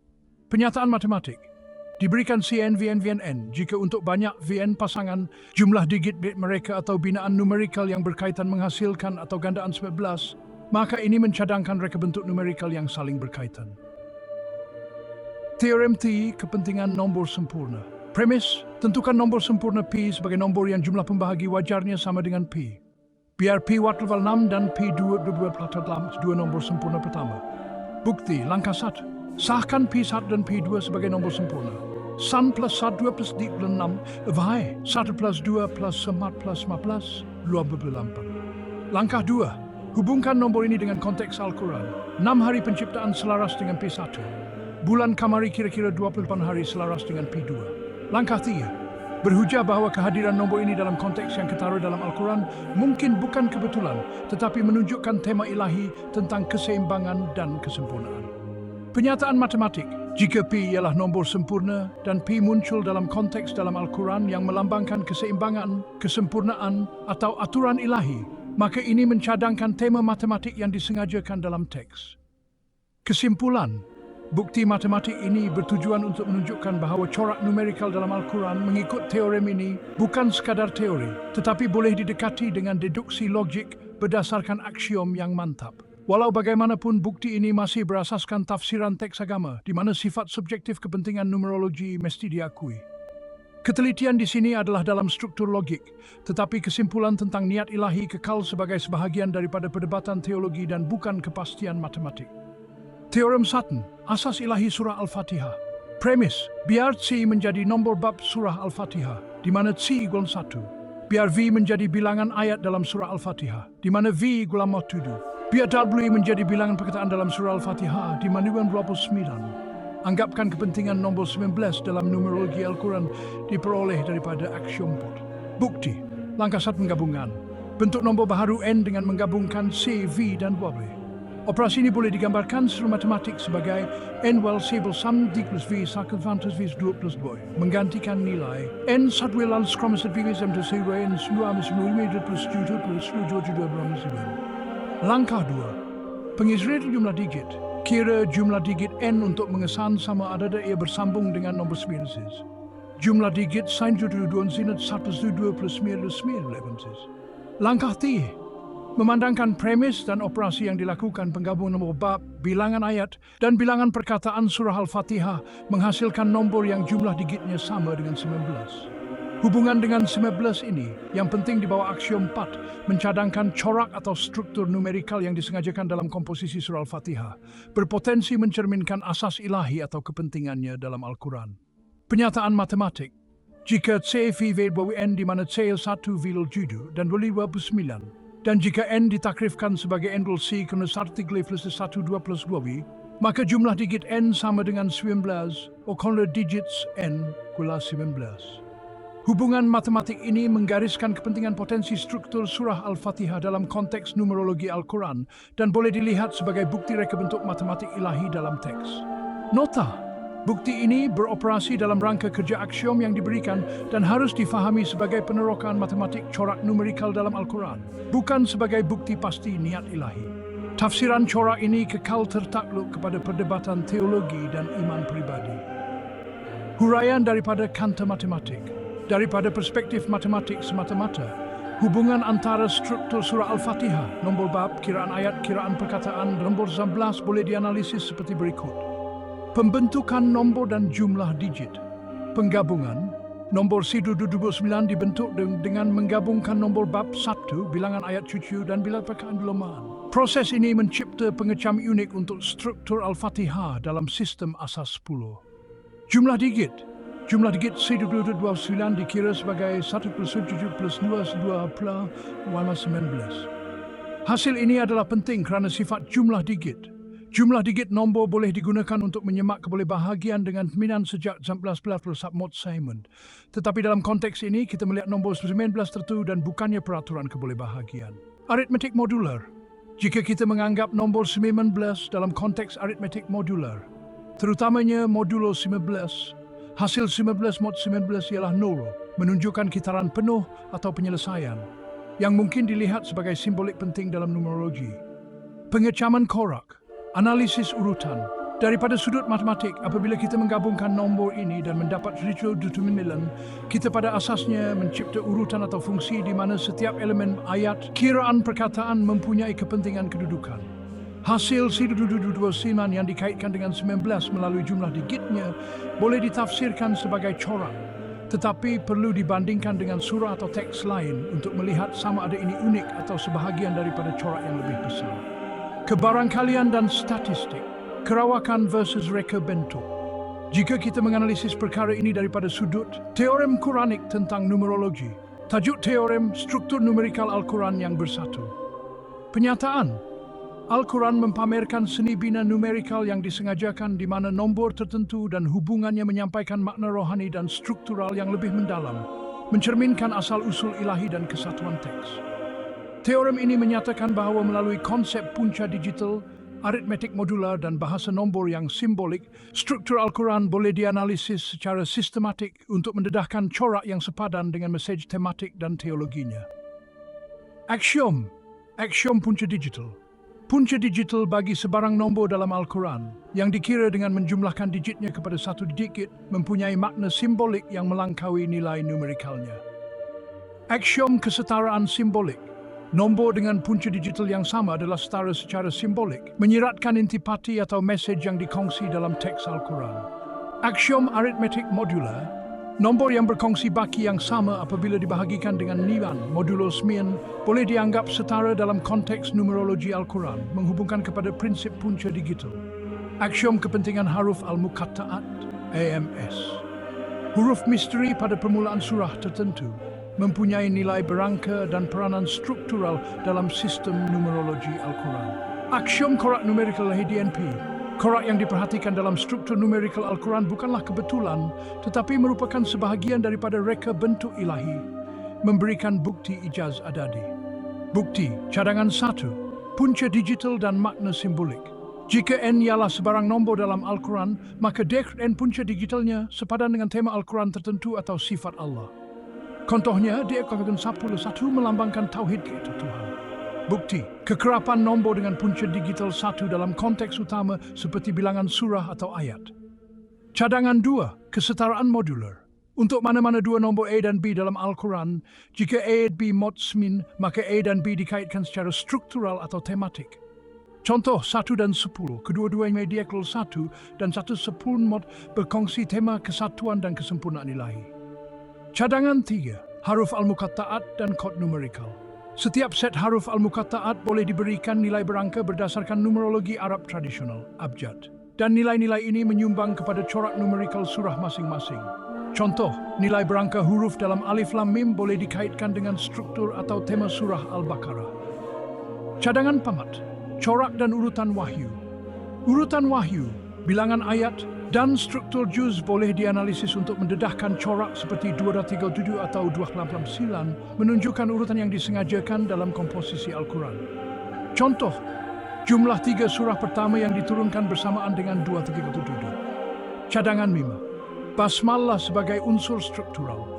Penyataan matematik. Diberikan Cn, Vn, Vnn jika untuk banyak Vn pasangan, jumlah digit bit mereka atau binaan numerikal yang berkaitan menghasilkan atau gandaan 19, maka ini mencadangkan reka bentuk numerikal yang saling berkaitan. Teorem T, kepentingan nombor sempurna. Premis, tentukan nombor sempurna P sebagai nombor yang jumlah pembahagi wajarnya sama dengan P. Biar P wattlevel 6 dan P 2 dalam dua nombor sempurna pertama. Bukti, langkah 1. Sahkan P1 dan P2 sebagai nombor sempurna. Sun plus 1 2 plus 6, Vai 1 plus 2 plus 4 plus 15, 24. Langkah 2. Hubungkan nombor ini dengan konteks Al-Quran. 6 hari penciptaan selaras dengan P1. Bulan Kamari kira-kira 28 hari selaras dengan P2. Langkah 3. Berhujah bahawa kehadiran nombor ini dalam konteks yang ketaruh dalam Al-Quran mungkin bukan kebetulan, tetapi menunjukkan tema ilahi tentang keseimbangan dan kesempurnaan. Penyataan matematik, jika P ialah nombor sempurna dan P muncul dalam konteks dalam Al-Quran yang melambangkan keseimbangan, kesempurnaan, atau aturan ilahi, maka ini mencadangkan tema matematik yang disengajakan dalam teks. Kesimpulan, bukti matematik ini bertujuan untuk menunjukkan bahawa corak numerikal dalam Al-Quran mengikut teorem ini bukan sekadar teori, tetapi boleh didekati dengan deduksi logik berdasarkan aksiom yang mantap. Walau bagaimanapun bukti ini masih berasaskan tafsiran teks agama, di mana sifat subjektif kepentingan numerologi mesti diakui. Ketelitian di sini adalah dalam struktur logik, tetapi kesimpulan tentang niat ilahi kekal sebagai sebahagian daripada perdebatan teologi dan bukan kepastian matematik. Teorem 1. Asas ilahi surah Al-Fatihah. Premis, biar C menjadi nombor bab surah Al-Fatihah, di mana C = 1. Biar V menjadi bilangan ayat dalam surah Al-Fatihah, di mana V = 7. Biar W menjadi bilangan perkataan dalam surah Al-Fatihah di mana 29. Anggapkan kepentingan nombor 19 dalam numerologi Al-Quran diperoleh daripada aksiom 4. Bukti, langkah 1 penggabungan. Bentuk nombor baharu N dengan menggabungkan C, V, dan W. Operasi ini boleh digambarkan secara matematik sebagai N well sable sum D plus V circumference V 2 plus 2. Menggantikan nilai N sadwilan skromaset V sem to say N semua plus 2 plus 2 plus 2 Langkah 2. Pengizril jumlah digit. Kira jumlah digit N untuk mengesan sama ada ia bersambung dengan nombor spesies. Jumlah digit sin 1 plus Langkah T. Memandangkan premis dan operasi yang dilakukan penggabungan nombor bab, bilangan ayat, dan bilangan perkataan surah Al-Fatihah menghasilkan nombor yang jumlah digitnya sama dengan 19. Hubungan dengan 19 ini yang penting di bawah aksiom 4 mencadangkan corak atau struktur numerikal yang disengajakan dalam komposisi surah Al-Fatihah berpotensi mencerminkan asas ilahi atau kepentingannya dalam Al-Quran. Pernyataan matematik, jika C V bawah N di mana C 1,7 dan 29 dan jika N ditakrifkan sebagai N C kerana 1 plus 1 2 plus 2, maka jumlah digit N sama dengan 19 atau kalau digits N gula 19. Hubungan matematik ini menggariskan kepentingan potensi struktur surah Al-Fatihah dalam konteks numerologi Al-Quran dan boleh dilihat sebagai bukti reka bentuk matematik ilahi dalam teks. Nota, bukti ini beroperasi dalam rangka kerja aksiom yang diberikan dan harus difahami sebagai penerokan matematik corak numerikal dalam Al-Quran, bukan sebagai bukti pasti niat ilahi. Tafsiran corak ini kekal tertakluk kepada perdebatan teologi dan iman pribadi. Huraian daripada kanta matematik. Daripada perspektif matematik semata-mata, hubungan antara struktur surah Al-Fatihah, nombor bab, kiraan ayat, kiraan perkataan, nombor 11 boleh dianalisis seperti berikut. Pembentukan nombor dan jumlah digit. Penggabungan, nombor 129 dibentuk dengan menggabungkan nombor bab 1, bilangan ayat cucu dan bilangan perkataan bilomaan. Proses ini mencipta pengecam unik untuk struktur Al-Fatihah dalam sistem asas 10. Jumlah digit. Jumlah digit 129 dikira sebagai 1 plus 7 plus 2 plus 19. Hasil ini adalah penting kerana sifat jumlah digit. Jumlah digit nombor boleh digunakan untuk menyemak kebolehbahagian dengan pembinaan sejak 19 Sabmod Simon. Tetapi dalam konteks ini kita melihat nombor 19 tertentu dan bukannya peraturan kebolehbahagian. Aritmetik modular. Jika kita menganggap nombor 19 dalam konteks aritmetik modular, terutamanya modulo 19, hasil 19 mod 19 ialah nol, menunjukkan kitaran penuh atau penyelesaian, yang mungkin dilihat sebagai simbolik penting dalam numerologi. Pengecaman korak, analisis urutan. Daripada sudut matematik, apabila kita menggabungkan nombor ini dan mendapat ritual determinant, kita pada asasnya mencipta urutan atau fungsi di mana setiap elemen ayat, kiraan perkataan mempunyai kepentingan kedudukan. Hasil 129 yang dikaitkan dengan 19 melalui jumlah digitnya boleh ditafsirkan sebagai corak, tetapi perlu dibandingkan dengan surah atau teks lain untuk melihat sama ada ini unik atau sebahagian daripada corak yang lebih besar. Kebarangkalian dan statistik, kerawakan versus reka bentuk. Jika kita menganalisis perkara ini daripada sudut teorem Quranik tentang numerologi, tajuk teorem struktur numerikal Al-Quran yang bersatu. Penyataan, Al-Quran mempamerkan seni bina numerikal yang disengajakan di mana nombor tertentu dan hubungannya menyampaikan makna rohani dan struktural yang lebih mendalam, mencerminkan asal-usul ilahi dan kesatuan teks. Teorem ini menyatakan bahawa melalui konsep punca digital, aritmetik modular dan bahasa nombor yang simbolik, struktur Al-Quran boleh dianalisis secara sistematik untuk mendedahkan corak yang sepadan dengan mesej tematik dan teologinya. Aksiom punca digital. Punca digital bagi sebarang nombor dalam Al-Quran yang dikira dengan menjumlahkan digitnya kepada satu digit mempunyai makna simbolik yang melangkaui nilai numerikalnya. Aksiom kesetaraan simbolik. Nombor dengan punca digital yang sama adalah setara secara simbolik, menyiratkan intipati atau mesej yang dikongsi dalam teks Al-Quran. Aksiom aritmetik modular. Nombor yang berkongsi baki yang sama apabila dibahagikan dengan 9 modulo 9 boleh dianggap setara dalam konteks numerologi Al-Quran menghubungkan kepada prinsip punca digital. Aksiom kepentingan haruf al-muqatta'at AMS. Huruf misteri pada permulaan surah tertentu mempunyai nilai berangka dan peranan struktural dalam sistem numerologi Al-Quran. Aksiom korak numerikal HDNP. Korak yang diperhatikan dalam struktur numerikal Al-Quran bukanlah kebetulan, tetapi merupakan sebahagian daripada reka bentuk ilahi, memberikan bukti ijaz adadi. Bukti, cadangan 1, punca digital dan makna simbolik. Jika N ialah sebarang nombor dalam Al-Quran, maka dekret N punca digitalnya sepadan dengan tema Al-Quran tertentu atau sifat Allah. Contohnya, dekret 11 melambangkan tauhid yaitu Tuhan. Bukti, kekerapan nombor dengan punca digital 1 dalam konteks utama seperti bilangan surah atau ayat. Cadangan 2, kesetaraan modular. Untuk mana-mana dua nombor A dan B dalam Al-Quran, jika A dan B modsmin, maka A dan B dikaitkan secara struktural atau tematik. Contoh 1 dan 10, kedua-duanya diaklal 1 dan 1/10 mod berkongsi tema kesatuan dan kesempurnaan ilahi. Cadangan 3, haruf al-muqatta'at dan kod numerikal. Setiap set haruf al-muqatta'at boleh diberikan nilai berangka berdasarkan numerologi Arab tradisional, abjad. Dan nilai-nilai ini menyumbang kepada corak numerikal surah masing-masing. Contoh, nilai berangka huruf dalam Alif Lam Mim boleh dikaitkan dengan struktur atau tema surah Al-Baqarah. Cadangan 4, corak dan urutan wahyu. Urutan wahyu, bilangan ayat, dan struktur juz boleh dianalisis untuk mendedahkan corak seperti 237 atau 289 menunjukkan urutan yang disengajakan dalam komposisi Al-Quran. Contoh, jumlah 3 surah pertama yang diturunkan bersamaan dengan 237. Cadangan 5, basmalah sebagai unsur struktural.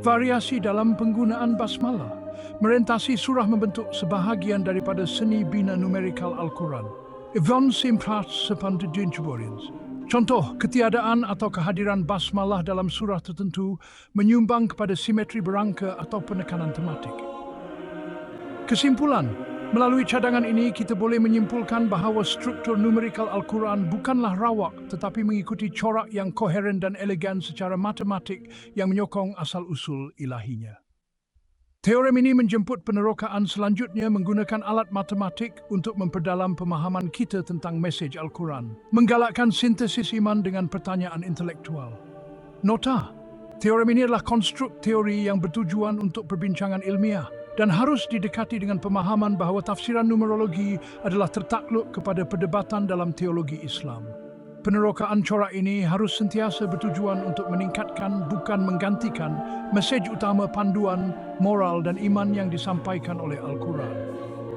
Variasi dalam penggunaan basmalah merentasi surah membentuk sebahagian daripada seni bina numerikal Al-Quran. Evon simprat sepandudin Juborians. Contoh, ketiadaan atau kehadiran basmalah dalam surah tertentu menyumbang kepada simetri berangka atau penekanan tematik. Kesimpulan, melalui cadangan ini kita boleh menyimpulkan bahawa struktur numerikal Al-Quran bukanlah rawak tetapi mengikuti corak yang koheren dan elegan secara matematik yang menyokong asal-usul ilahinya. Teorem ini menjemput penerokaan selanjutnya menggunakan alat matematik untuk memperdalam pemahaman kita tentang mesej Al-Quran, menggalakkan sintesis iman dengan pertanyaan intelektual. Nota, teorem ini adalah konstruk teori yang bertujuan untuk perbincangan ilmiah dan harus didekati dengan pemahaman bahawa tafsiran numerologi adalah tertakluk kepada perdebatan dalam teologi Islam. Penerokaan corak ini harus sentiasa bertujuan untuk meningkatkan, bukan menggantikan, mesej utama panduan, moral dan iman yang disampaikan oleh Al-Quran.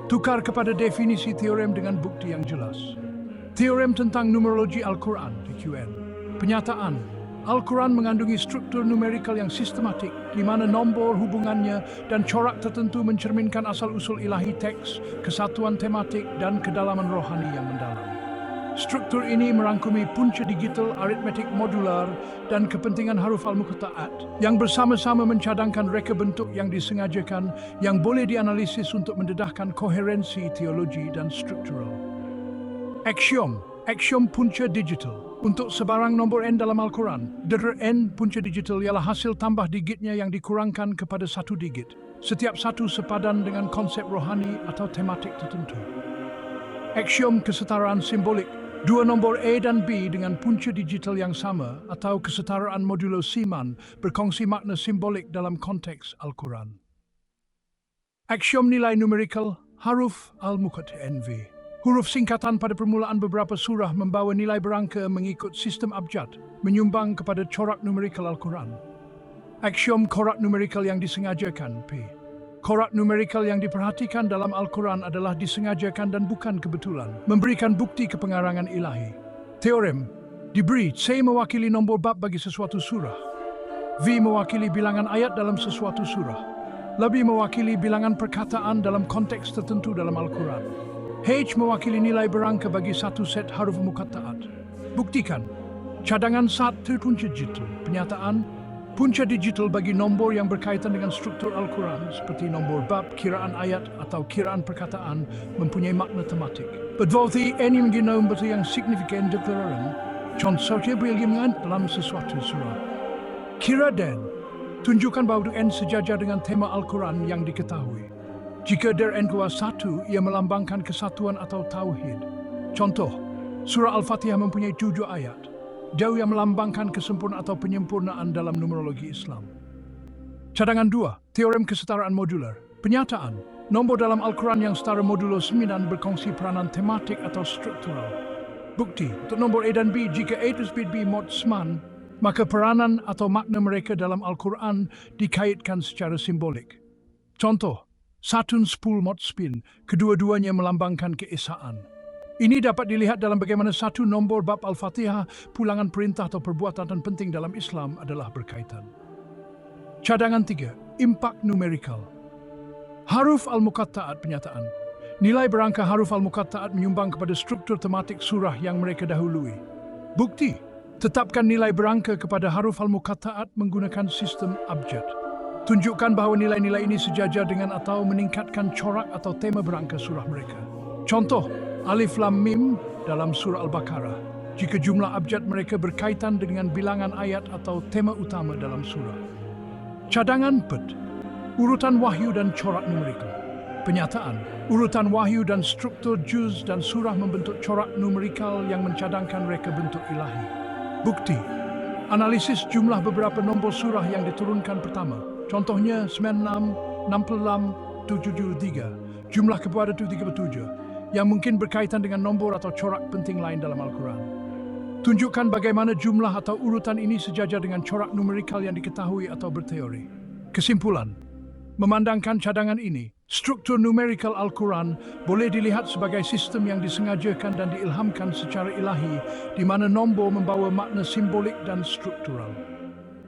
Tukar kepada definisi teorem dengan bukti yang jelas. Teorem tentang numerologi Al-Quran, TQN. Penyataan, Al-Quran mengandungi struktur numerikal yang sistematik, di mana nombor hubungannya dan corak tertentu mencerminkan asal-usul ilahi teks, kesatuan tematik dan kedalaman rohani yang mendalam. Struktur ini merangkumi punca digital, aritmetik modular, dan kepentingan haruf al-muqatta'at yang bersama-sama mencadangkan reka bentuk yang disengajakan yang boleh dianalisis untuk mendedahkan koherensi teologi dan struktural. Aksiom punca digital. Untuk sebarang nombor N dalam Al-Quran, N punca digital ialah hasil tambah digitnya yang dikurangkan kepada 1 digit. Setiap satu sepadan dengan konsep rohani atau tematik tertentu. Aksiom kesetaraan simbolik. Dua nombor A dan B dengan punca digital yang sama atau kesetaraan modulo Siman berkongsi makna simbolik dalam konteks Al-Quran. Aksiom nilai numerikal, haruf al-muqatta'at. Huruf singkatan pada permulaan beberapa surah membawa nilai berangka mengikut sistem abjad, menyumbang kepada corak numerikal Al-Quran. Aksiom korak numerikal yang disengajakan, P. Korak numerikal yang diperhatikan dalam Al-Quran adalah disengajakan dan bukan kebetulan, memberikan bukti kepengarangan ilahi. Teorem, diberi C mewakili nombor bab bagi sesuatu surah, V mewakili bilangan ayat dalam sesuatu surah, lebih mewakili bilangan perkataan dalam konteks tertentu dalam Al-Quran, H mewakili nilai berangka bagi satu set haruf muqatta'at. Buktikan, cadangan 1 punca digital, penyataan, punca digital bagi nombor yang berkaitan dengan struktur Al-Quran seperti nombor bab, kiraan ayat atau kiraan perkataan mempunyai makna tematik. Berarti ini menjadi nombor yang signifikan deklarasi. Contohnya bagaimana dalam sesuatu surah. Kira dan tunjukkan bahawa N sejajar dengan tema Al-Quran yang diketahui. Jika N kuasa 1, ia melambangkan kesatuan atau tauhid. Contoh, surah Al-Fatihah mempunyai 7 ayat. Jauh yang melambangkan kesempurnaan atau penyempurnaan dalam numerologi Islam. Cadangan 2, teorem kesetaraan modular. Penyataan, nombor dalam Al-Quran yang setara modulo 9 berkongsi peranan tematik atau struktural. Bukti, untuk nombor A dan B, jika A plus B mod SMAN, maka peranan atau makna mereka dalam Al-Quran dikaitkan secara simbolik. Contoh, 1 10 mod spin, kedua-duanya melambangkan keesaan. Ini dapat dilihat dalam bagaimana satu nombor bab Al-Fatihah, pulangan perintah atau perbuatan penting dalam Islam adalah berkaitan. Cadangan 3, impak numerikal. Haruf al-Muqatta'at penyataan. Nilai berangka haruf al-Muqatta'at menyumbang kepada struktur tematik surah yang mereka dahului. Bukti, tetapkan nilai berangka kepada haruf al-Muqatta'at menggunakan sistem abjad. Tunjukkan bahawa nilai-nilai ini sejajar dengan atau meningkatkan corak atau tema berangka surah mereka. Contoh, Alif Lam Mim dalam surah Al-Baqarah, jika jumlah abjad mereka berkaitan dengan bilangan ayat atau tema utama dalam surah. Cadangan PET, urutan wahyu dan corak numerikal. Penyataan, urutan wahyu dan struktur juz dan surah membentuk corak numerikal yang mencadangkan reka bentuk ilahi. Bukti, analisis jumlah beberapa nombor surah yang diturunkan pertama. Contohnya 96, 66, 773, jumlah kepada 37, yang mungkin berkaitan dengan nombor atau corak penting lain dalam Al-Quran. Tunjukkan bagaimana jumlah atau urutan ini sejajar dengan corak numerikal yang diketahui atau berteori. Kesimpulan, memandangkan cadangan ini, struktur numerikal Al-Quran boleh dilihat sebagai sistem yang disengajakan dan diilhamkan secara ilahi, di mana nombor membawa makna simbolik dan struktural.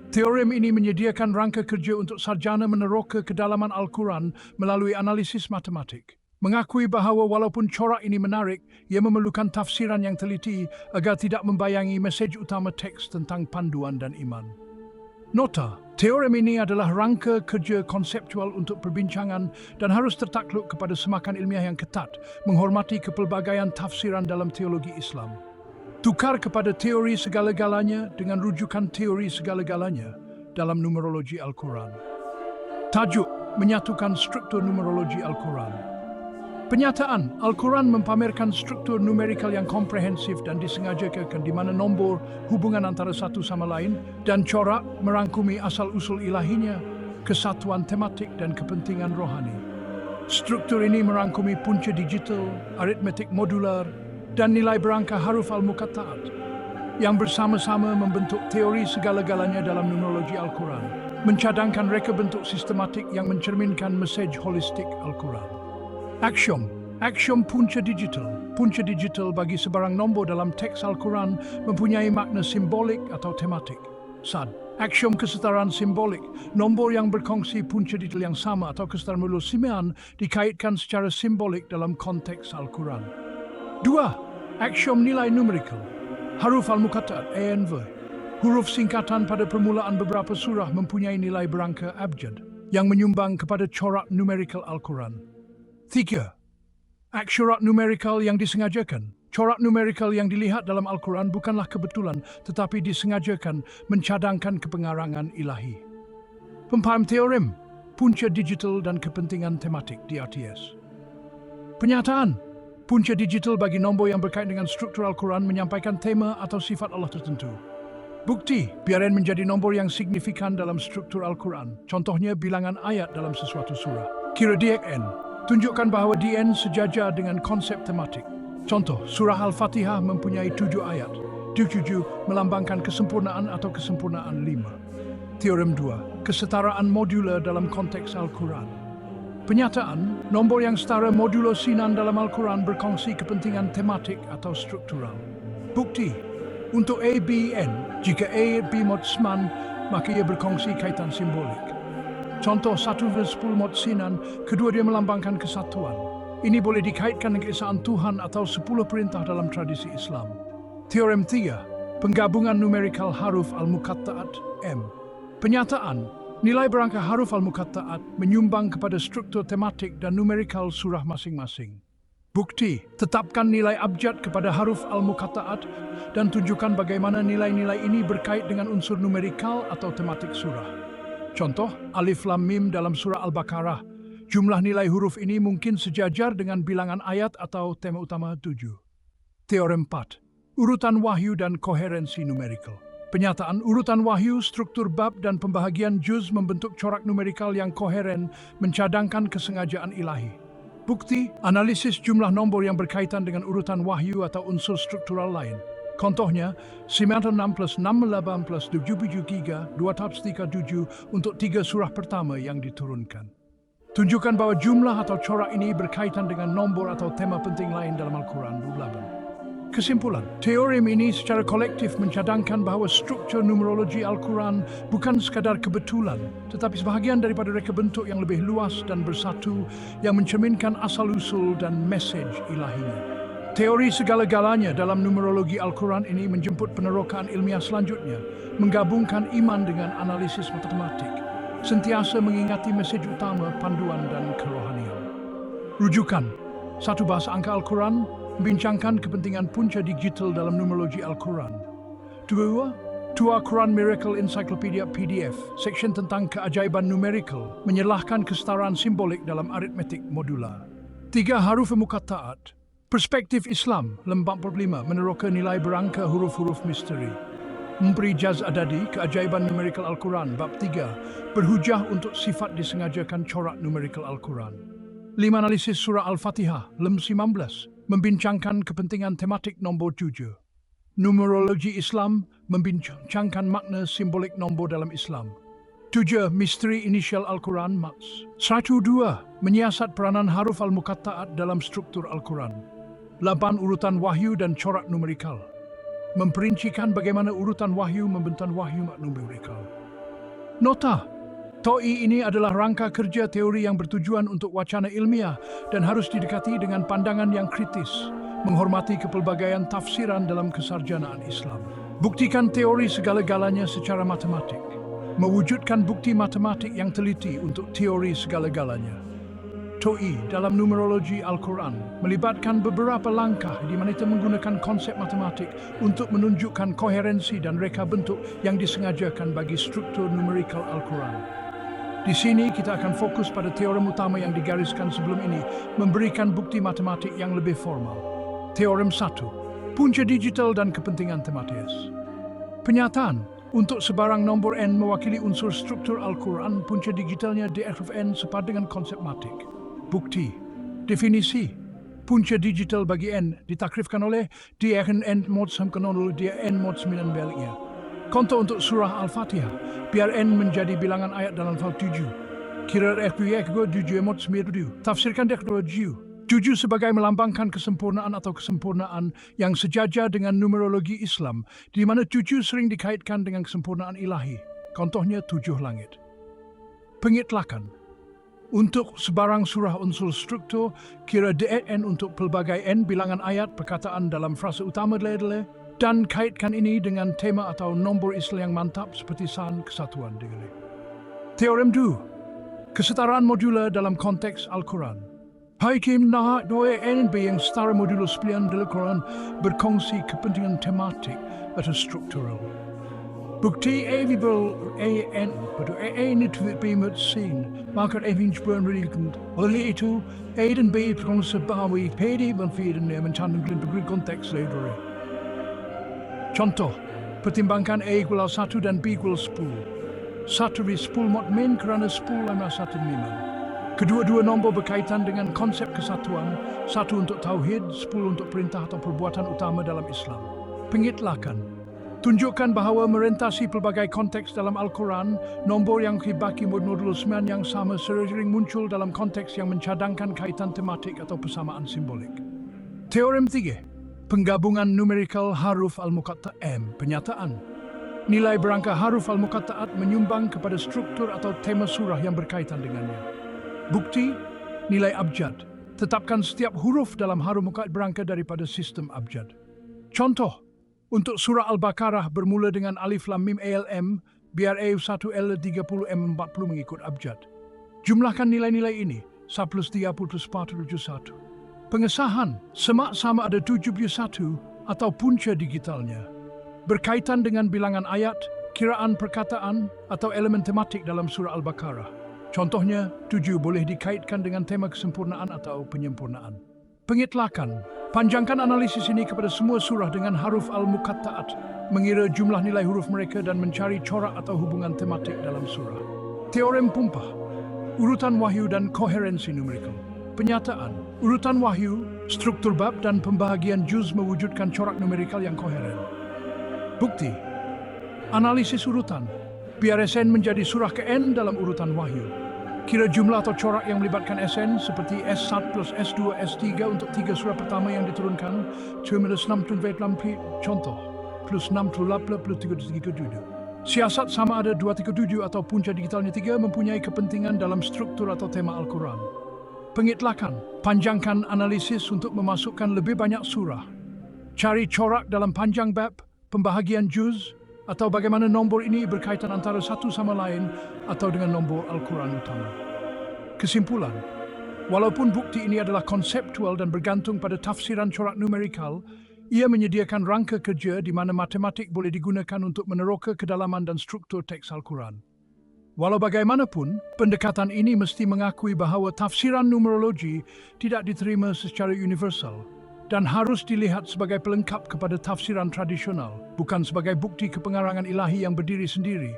Teorem ini menyediakan rangka kerja untuk sarjana meneroka kedalaman Al-Quran melalui analisis matematik. Mengakui bahawa walaupun corak ini menarik, ia memerlukan tafsiran yang teliti agar tidak membayangi mesej utama teks tentang panduan dan iman. Nota, teorem ini adalah rangka kerja konseptual untuk perbincangan dan harus tertakluk kepada semakan ilmiah yang ketat, menghormati kepelbagaian tafsiran dalam teologi Islam. Tukar kepada teori segala-galanya dengan rujukan teori segala-galanya dalam numerologi Al-Quran. Tajuk, menyatukan struktur numerologi Al-Quran. Penyataan, Al-Quran mempamerkan struktur numerikal yang komprehensif dan disengajakan di mana nombor hubungan antara satu sama lain dan corak merangkumi asal-usul ilahinya, kesatuan tematik dan kepentingan rohani. Struktur ini merangkumi punca digital, aritmetik modular, dan nilai berangka haruf al-Muqatta'at yang bersama-sama membentuk teori segala-galanya dalam numerologi Al-Quran, mencadangkan reka bentuk sistematik yang mencerminkan mesej holistik Al-Quran. Aksiom punca digital bagi sebarang nombor dalam teks Al-Quran mempunyai makna simbolik atau tematik. Sad, aksiom kesetaraan simbolik, nombor yang berkongsi punca digital yang sama atau kesetaraan mulosimean dikaitkan secara simbolik dalam konteks Al-Quran. 2. Aksiom nilai numerikal. Haruf al-Muqatta'at (ANV). Huruf singkatan pada permulaan beberapa surah mempunyai nilai berangka abjad yang menyumbang kepada corak numerikal Al-Quran. 3. Aksyurat numerikal yang disengajakan. Corak numerikal yang dilihat dalam Al-Quran bukanlah kebetulan tetapi disengajakan mencadangkan kepengarangan ilahi. Pempaham teorem, punca digital dan kepentingan tematik DRTS. Penyataan, punca digital bagi nombor yang berkait dengan struktur Al-Quran menyampaikan tema atau sifat Allah tertentu. Bukti, biaren menjadi nombor yang signifikan dalam struktur Al-Quran. Contohnya bilangan ayat dalam sesuatu surah. Kira DN, tunjukkan bahawa DN sejajar dengan konsep tematik. Contoh, surah Al-Fatihah mempunyai 7 ayat. 7 melambangkan kesempurnaan atau kesempurnaan 5. Teorem 2, kesetaraan modular dalam konteks Al-Quran. Penyataan, nombor yang setara modulo sinan dalam Al-Quran berkongsi kepentingan tematik atau struktural. Bukti, untuk A, B, N, jika A, B mod seman, maka ia berkongsi kaitan simbolik. Contoh 1/10 mod sinan, kedua dia melambangkan kesatuan. Ini boleh dikaitkan dengan keesaan Tuhan atau 10 perintah dalam tradisi Islam. Teorem 3, penggabungan numerikal haruf al-Muqatta'at M. Penyataan, nilai berangka haruf al-Muqatta'at menyumbang kepada struktur tematik dan numerikal surah masing-masing. Bukti, tetapkan nilai abjad kepada haruf al-Muqatta'at dan tunjukkan bagaimana nilai-nilai ini berkait dengan unsur numerikal atau tematik surah. Contoh, Alif Lam Mim dalam surah Al-Baqarah. Jumlah nilai huruf ini mungkin sejajar dengan bilangan ayat atau tema utama 7. Teorem 4, urutan wahyu dan koherensi numerikal. Penyataan urutan wahyu, struktur bab dan pembahagian juz membentuk corak numerikal yang koheren, mencadangkan kesengajaan ilahi. Bukti, analisis jumlah nombor yang berkaitan dengan urutan wahyu atau unsur struktural lain. Contohnya, 96 plus 68 plus 73, 2/7 untuk 3 surah pertama yang diturunkan. Tunjukkan bahwa jumlah atau corak ini berkaitan dengan nombor atau tema penting lain dalam Al-Quran. 28. Kesimpulan, teorem ini secara kolektif mencadangkan bahawa struktur numerologi Al-Quran bukan sekadar kebetulan, tetapi sebahagian daripada reka bentuk yang lebih luas dan bersatu yang mencerminkan asal-usul dan mesej ilahinya. Teori segala-galanya dalam numerologi Al-Quran ini menjemput penerokaan ilmiah selanjutnya, menggabungkan iman dengan analisis matematik, sentiasa mengingati mesej utama, panduan dan kerohanian. Rujukan, satu bahasa angka Al-Quran, membincangkan kepentingan punca digital dalam numerologi Al-Quran. Dua, Tua Quran Miracle Encyclopedia PDF, seksyen tentang keajaiban numerical, menyelahkan kesetaraan simbolik dalam aritmetik modular. Tiga, Haruf Muqatta'at, perspektif Islam, lembar 45, meneroka nilai berangka huruf-huruf misteri. Memperi Jaz Adadi, keajaiban numerical Al-Quran, bab 3, berhujah untuk sifat disengajakan corak numerical Al-Quran. 5, analisis surah Al-Fatihah, lem 19, membincangkan kepentingan tematik nombor 7. Numerologi Islam membincangkan makna simbolik nombor dalam Islam. 7. Misteri inisial Al-Quran Maks. 102. Menyiasat peranan haruf Al-Muqatta'at dalam struktur Al-Quran. 8. Urutan wahyu dan corak numerikal. Memperincikan bagaimana urutan wahyu membentuk wahyu numerikal. Nota: TOI ini adalah rangka kerja teori yang bertujuan untuk wacana ilmiah dan harus didekati dengan pandangan yang kritis, menghormati kepelbagaian tafsiran dalam kesarjanaan Islam. Buktikan teori segala-galanya secara matematik. Mewujudkan bukti matematik yang teliti untuk teori segala-galanya. TOI dalam numerologi Al-Quran melibatkan beberapa langkah di mana kita menggunakan konsep matematik untuk menunjukkan koherensi dan reka bentuk yang disengajakan bagi struktur numerikal Al-Quran. Di sini kita akan fokus pada teorem utama yang digariskan sebelum ini, memberikan bukti matematik yang lebih formal. Teorem 1. Punca digital dan kepentingan tematis. Penyataan, untuk sebarang nombor n mewakili unsur struktur Al-Quran, punca digitalnya d(n) sepadan dengan konsep matik. Bukti. Definisi. Punca digital bagi n ditakrifkan oleh d(n) mod 9 d(n) mod 9 baliknya. Contoh untuk surah Al-Fatihah, biar n menjadi bilangan ayat dalam fal 7. Kira FBI 7 mod 9. Tafsirkan dek 7. 7 sebagai melambangkan kesempurnaan atau kesempurnaan yang sejajar dengan numerologi Islam, di mana 7 sering dikaitkan dengan kesempurnaan ilahi. Contohnya 7 langit. Pengitlakan. Untuk sebarang surah unsur struktur, kira d(n) untuk pelbagai n bilangan ayat perkataan dalam frasa utama ledele, dan kaitkan ini dengan tema atau nombor Islam yang mantap seperti san kesatuan degele. Teorem 2. Kesetaraan modular dalam konteks Al-Quran. Hakim na dua NB yang setara modular 9 dalam Quran berkongsi kepentingan tematik atau struktural. Bukti avibel AN pada A ini tidak bimut sin, maka Evin Jebron Rilkund. Oleh itu, A dan B berkongsi bahwa PD dan V dan M mencandangkan berbagai konteks ledore. Contoh, pertimbangkan A = 1 dan B = 10. 1 + 10 mod min kerana 10 adalah 1 memang. Kedua-dua nombor berkaitan dengan konsep kesatuan, 1 untuk tauhid, 10 untuk perintah atau perbuatan utama dalam Islam. Pengitlakan. Tunjukkan bahawa merentasi pelbagai konteks dalam Al-Quran, nombor yang dibagi modul 9 yang sama sering muncul dalam konteks yang mencadangkan kaitan tematik atau persamaan simbolik. Teorem 3. Penggabungan numerikal haruf Al-Muqatta'at M. Penyataan. Nilai berangka haruf Al-Muqatta'at menyumbang kepada struktur atau tema surah yang berkaitan dengannya. Bukti, nilai abjad. Tetapkan setiap huruf dalam haruf Muqatta'at berangkat daripada sistem abjad. Contoh, untuk surah Al-Baqarah bermula dengan alif lam mim ALM, biar A1L30M40 mengikut abjad. Jumlahkan nilai-nilai ini, 1 + 3 + 4 + 1. Pengesahan, semak sama ada 71 atau punca digitalnya. Berkaitan dengan bilangan ayat, kiraan perkataan, atau elemen tematik dalam surah Al-Baqarah. Contohnya, 7 boleh dikaitkan dengan tema kesempurnaan atau penyempurnaan. Pengitlakan. Panjangkan analisis ini kepada semua surah dengan haruf Al-Muqatta'at, mengira jumlah nilai huruf mereka dan mencari corak atau hubungan tematik dalam surah. Teorem Pumpah. Urutan wahyu dan koherensi numerikal. Penyataan. Urutan wahyu, struktur bab dan pembahagian juz mewujudkan corak numerikal yang koheren. Bukti. Analisis urutan. Biar SN menjadi surah ke N dalam urutan wahyu. Kira jumlah atau corak yang melibatkan SN seperti S1 plus S2, S3 untuk 3 surat pertama yang diturunkan, terminus 6 contoh, plus 6 plus 337. Siasat sama ada 237 atau punca digitalnya 3 mempunyai kepentingan dalam struktur atau tema Al-Quran. Pengitlakan, panjangkan analisis untuk memasukkan lebih banyak surah. Cari corak dalam panjang bab, pembahagian juz, atau bagaimana nombor ini berkaitan antara satu sama lain atau dengan nombor Al-Quran utama. Kesimpulan, walaupun bukti ini adalah konseptual dan bergantung pada tafsiran corak numerikal, ia menyediakan rangka kerja di mana matematik boleh digunakan untuk meneroka kedalaman dan struktur teks Al-Quran. Walau bagaimanapun, pendekatan ini mesti mengakui bahawa tafsiran numerologi tidak diterima secara universal dan harus dilihat sebagai pelengkap kepada tafsiran tradisional, bukan sebagai bukti kepengarangan ilahi yang berdiri sendiri,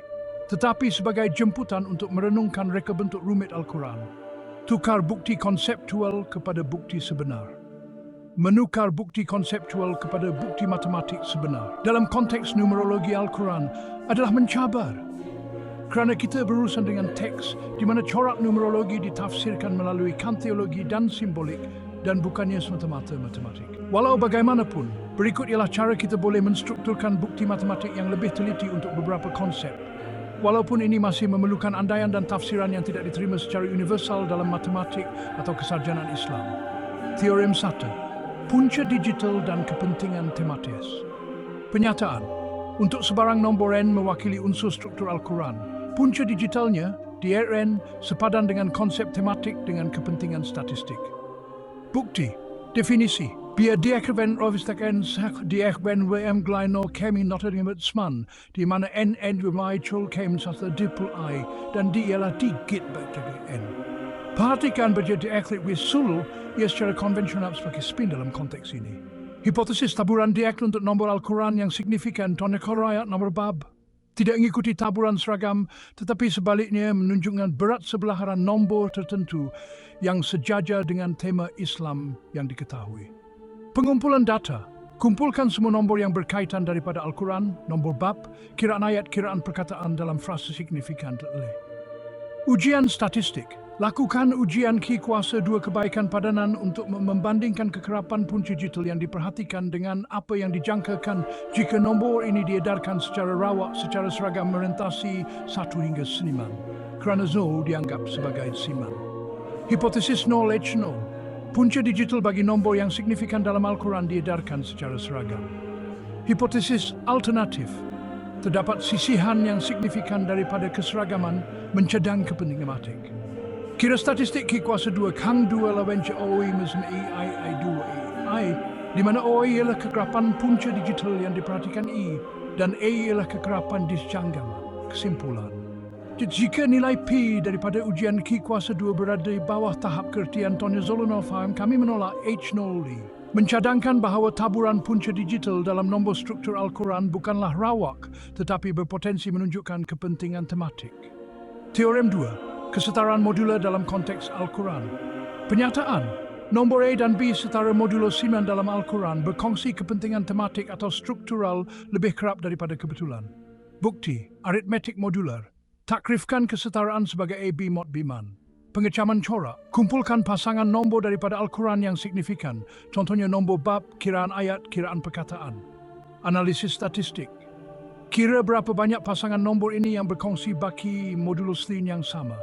tetapi sebagai jemputan untuk merenungkan reka bentuk rumit Al-Quran. Tukar bukti konseptual kepada bukti sebenar. Menukar bukti konseptual kepada bukti matematik sebenar dalam konteks numerologi Al-Quran adalah mencabar. Kerana kita berurusan dengan teks di mana corak numerologi ditafsirkan melalui kanteologi dan simbolik dan bukannya semata-mata matematik. Walau bagaimanapun, berikut ialah cara kita boleh menstrukturkan bukti matematik yang lebih teliti untuk beberapa konsep. Walaupun ini masih memerlukan andaian dan tafsiran yang tidak diterima secara universal dalam matematik atau kesarjanaan Islam. Teorem 1. Punca digital dan kepentingan tematis. Penyataan. Untuk sebarang nombor n mewakili unsur struktur Al-Quran, punca digitalnya, DRN, sepadan dengan konsep tematik dengan kepentingan statistik. Bukti, definisi, biar diakhirkan rovistakan diakhirkan WM Gleino kami notarimetsman, di mana N bermaicul kami sasa dipul I, dan D ialah digit baca N. Perhatikan baca diakhir wisul, ia secara konvensional sebagai spin dalam konteks ini. Hipotesis taburan diakhir untuk nombor Al-Quran yang signifikan tonekor ayat nomor bab. Tidak mengikuti taburan seragam, tetapi sebaliknya menunjukkan berat sebelahan nombor tertentu yang sejajar dengan tema Islam yang diketahui. Pengumpulan data. Kumpulkan semua nombor yang berkaitan daripada Al-Quran, nombor bab, kiraan ayat, kiraan perkataan dalam frasa signifikan terlebih. Ujian statistik. Lakukan ujian ki kuasa dua kebaikan padanan untuk membandingkan kekerapan punca digital yang diperhatikan dengan apa yang dijangkakan jika nombor ini diedarkan secara rawak secara seragam merentasi 1 hingga seniman. Kerana 0 dianggap sebagai siman. Hipotesis knowledge 0. Punca digital bagi nombor yang signifikan dalam Al-Quran diedarkan secara seragam. Hipotesis alternatif. Terdapat sisihan yang signifikan daripada keseragaman mencadang kepentingan matematik. Kira statistik ki kuasa 2 kang 2 lawan je OI macam AI 2 AI, di mana OI ialah kekerapan punca digital yang diperhatikan I dan A ialah kekerapan disjanggaman. Kesimpulan. Jika nilai P daripada ujian ki kuasa 2 berada di bawah tahap kertian Tonya Zolonov, kami menolak H0. Mencadangkan bahawa taburan punca digital dalam nombor struktur Al-Quran bukanlah rawak tetapi berpotensi menunjukkan kepentingan tematik. Teorem 2. Kesetaraan modular dalam konteks Al-Quran. Penyataan, nombor A dan B setara modulo 9 dalam Al-Quran berkongsi kepentingan tematik atau struktural lebih kerap daripada kebetulan. Bukti, aritmetik modular. Takrifkan kesetaraan sebagai AB mod Biman. Pengecaman corak, kumpulkan pasangan nombor daripada Al-Quran yang signifikan, contohnya nombor bab, kiraan ayat, kiraan perkataan. Analisis statistik. Kira berapa banyak pasangan nombor ini yang berkongsi baki modulus lain yang sama.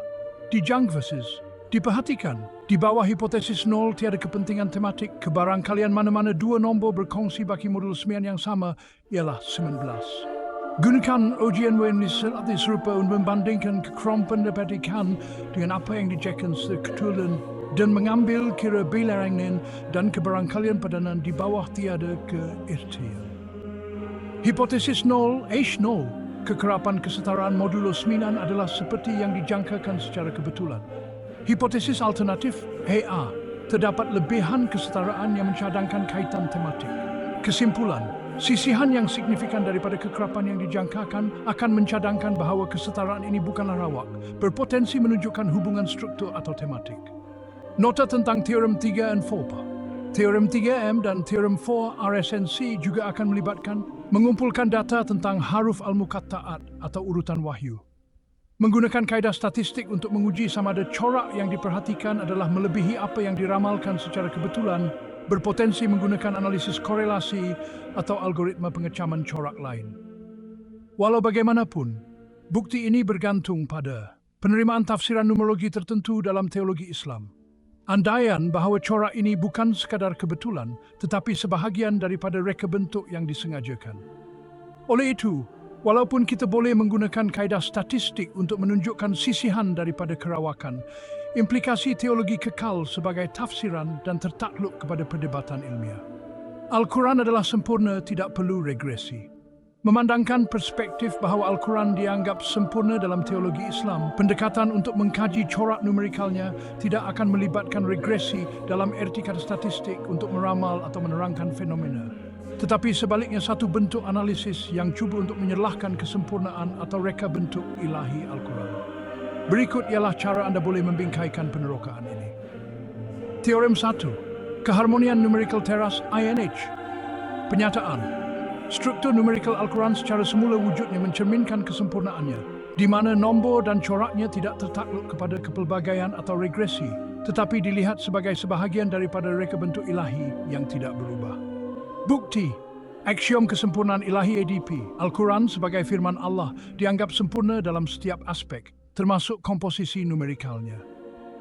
Dijang versus, diperhatikan, di bawah hipotesis 0 tiada kepentingan tematik, kebarangkalian mana-mana dua nombor berkongsi baki modulus 9 yang sama ialah 19. Gunakan ujian WNIS serupa untuk membandingkan kekrompan dapatikan dengan apa yang dijelaskan seketulan dan mengambil kira bilangan dan kebarangkalian padanan di bawah tiada keirtian. Hipotesis 0, H0, kekerapan kesetaraan modulo 9 adalah seperti yang dijangkakan secara kebetulan. Hipotesis alternatif, HA, terdapat lebihan kesetaraan yang mencadangkan kaitan tematik. Kesimpulan, sisihan yang signifikan daripada kekerapan yang dijangkakan akan mencadangkan bahawa kesetaraan ini bukanlah rawak, berpotensi menunjukkan hubungan struktur atau tematik. Nota tentang Teorem 3 dan 4. Teorem 3M dan Teorem 4 RSNC juga akan melibatkan mengumpulkan data tentang haruf al-muqatta'at atau urutan wahyu. Menggunakan kaedah statistik untuk menguji sama ada corak yang diperhatikan adalah melebihi apa yang diramalkan secara kebetulan, berpotensi menggunakan analisis korelasi atau algoritma pengecaman corak lain. Walau bagaimanapun, bukti ini bergantung pada penerimaan tafsiran numerologi tertentu dalam teologi Islam. Andaian bahawa corak ini bukan sekadar kebetulan, tetapi sebahagian daripada reka bentuk yang disengajakan. Oleh itu, walaupun kita boleh menggunakan kaedah statistik untuk menunjukkan sisihan daripada kerawakan, implikasi teologi kekal sebagai tafsiran dan tertakluk kepada perdebatan ilmiah. Al-Quran adalah sempurna, tidak perlu regresi. Memandangkan perspektif bahawa Al-Quran dianggap sempurna dalam teologi Islam, pendekatan untuk mengkaji corak numerikalnya tidak akan melibatkan regresi dalam erti kata statistik untuk meramal atau menerangkan fenomena. Tetapi sebaliknya satu bentuk analisis yang cuba untuk menyelahkan kesempurnaan atau reka bentuk ilahi Al-Quran. Berikut ialah cara anda boleh membingkaikan penerokaan ini. Teorem 1. Keharmonian numerikal teras INH. Penyataan. Struktur numerikal Al-Quran secara semula wujudnya mencerminkan kesempurnaannya, di mana nombor dan coraknya tidak tertakluk kepada kepelbagaian atau regresi, tetapi dilihat sebagai sebahagian daripada reka bentuk ilahi yang tidak berubah. Bukti. Aksiom kesempurnaan ilahi ADP, Al-Quran sebagai firman Allah dianggap sempurna dalam setiap aspek, termasuk komposisi numerikalnya.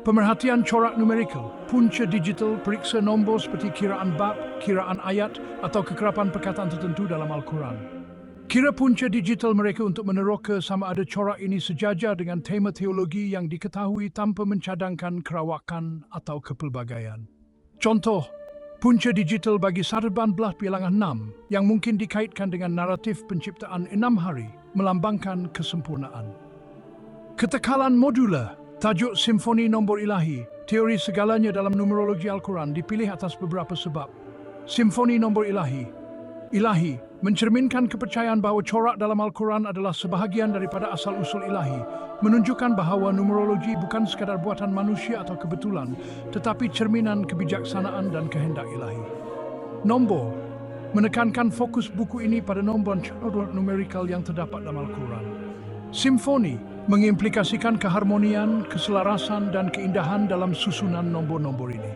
Pemerhatian corak numerikal, punca digital, periksa nombor seperti kiraan bab, kiraan ayat, atau kekerapan perkataan tertentu dalam Al-Quran. Kira punca digital mereka untuk meneroka sama ada corak ini sejajar dengan tema teologi yang diketahui tanpa mencadangkan kerawakan atau kepelbagaian. Contoh, punca digital bagi sarban belah bilangan 6 yang mungkin dikaitkan dengan naratif penciptaan 6 hari melambangkan kesempurnaan. Ketekalan modular. Tajuk Simfoni Nombor Ilahi, teori segalanya dalam numerologi Al-Quran dipilih atas beberapa sebab. Simfoni Nombor Ilahi. Ilahi mencerminkan kepercayaan bahawa corak dalam Al-Quran adalah sebahagian daripada asal-usul ilahi, menunjukkan bahawa numerologi bukan sekadar buatan manusia atau kebetulan, tetapi cerminan kebijaksanaan dan kehendak ilahi. Nombor menekankan fokus buku ini pada nombor numerikal yang terdapat dalam Al-Quran. Simfoni mengimplikasikan keharmonian, keselarasan dan keindahan dalam susunan nombor-nombor ini.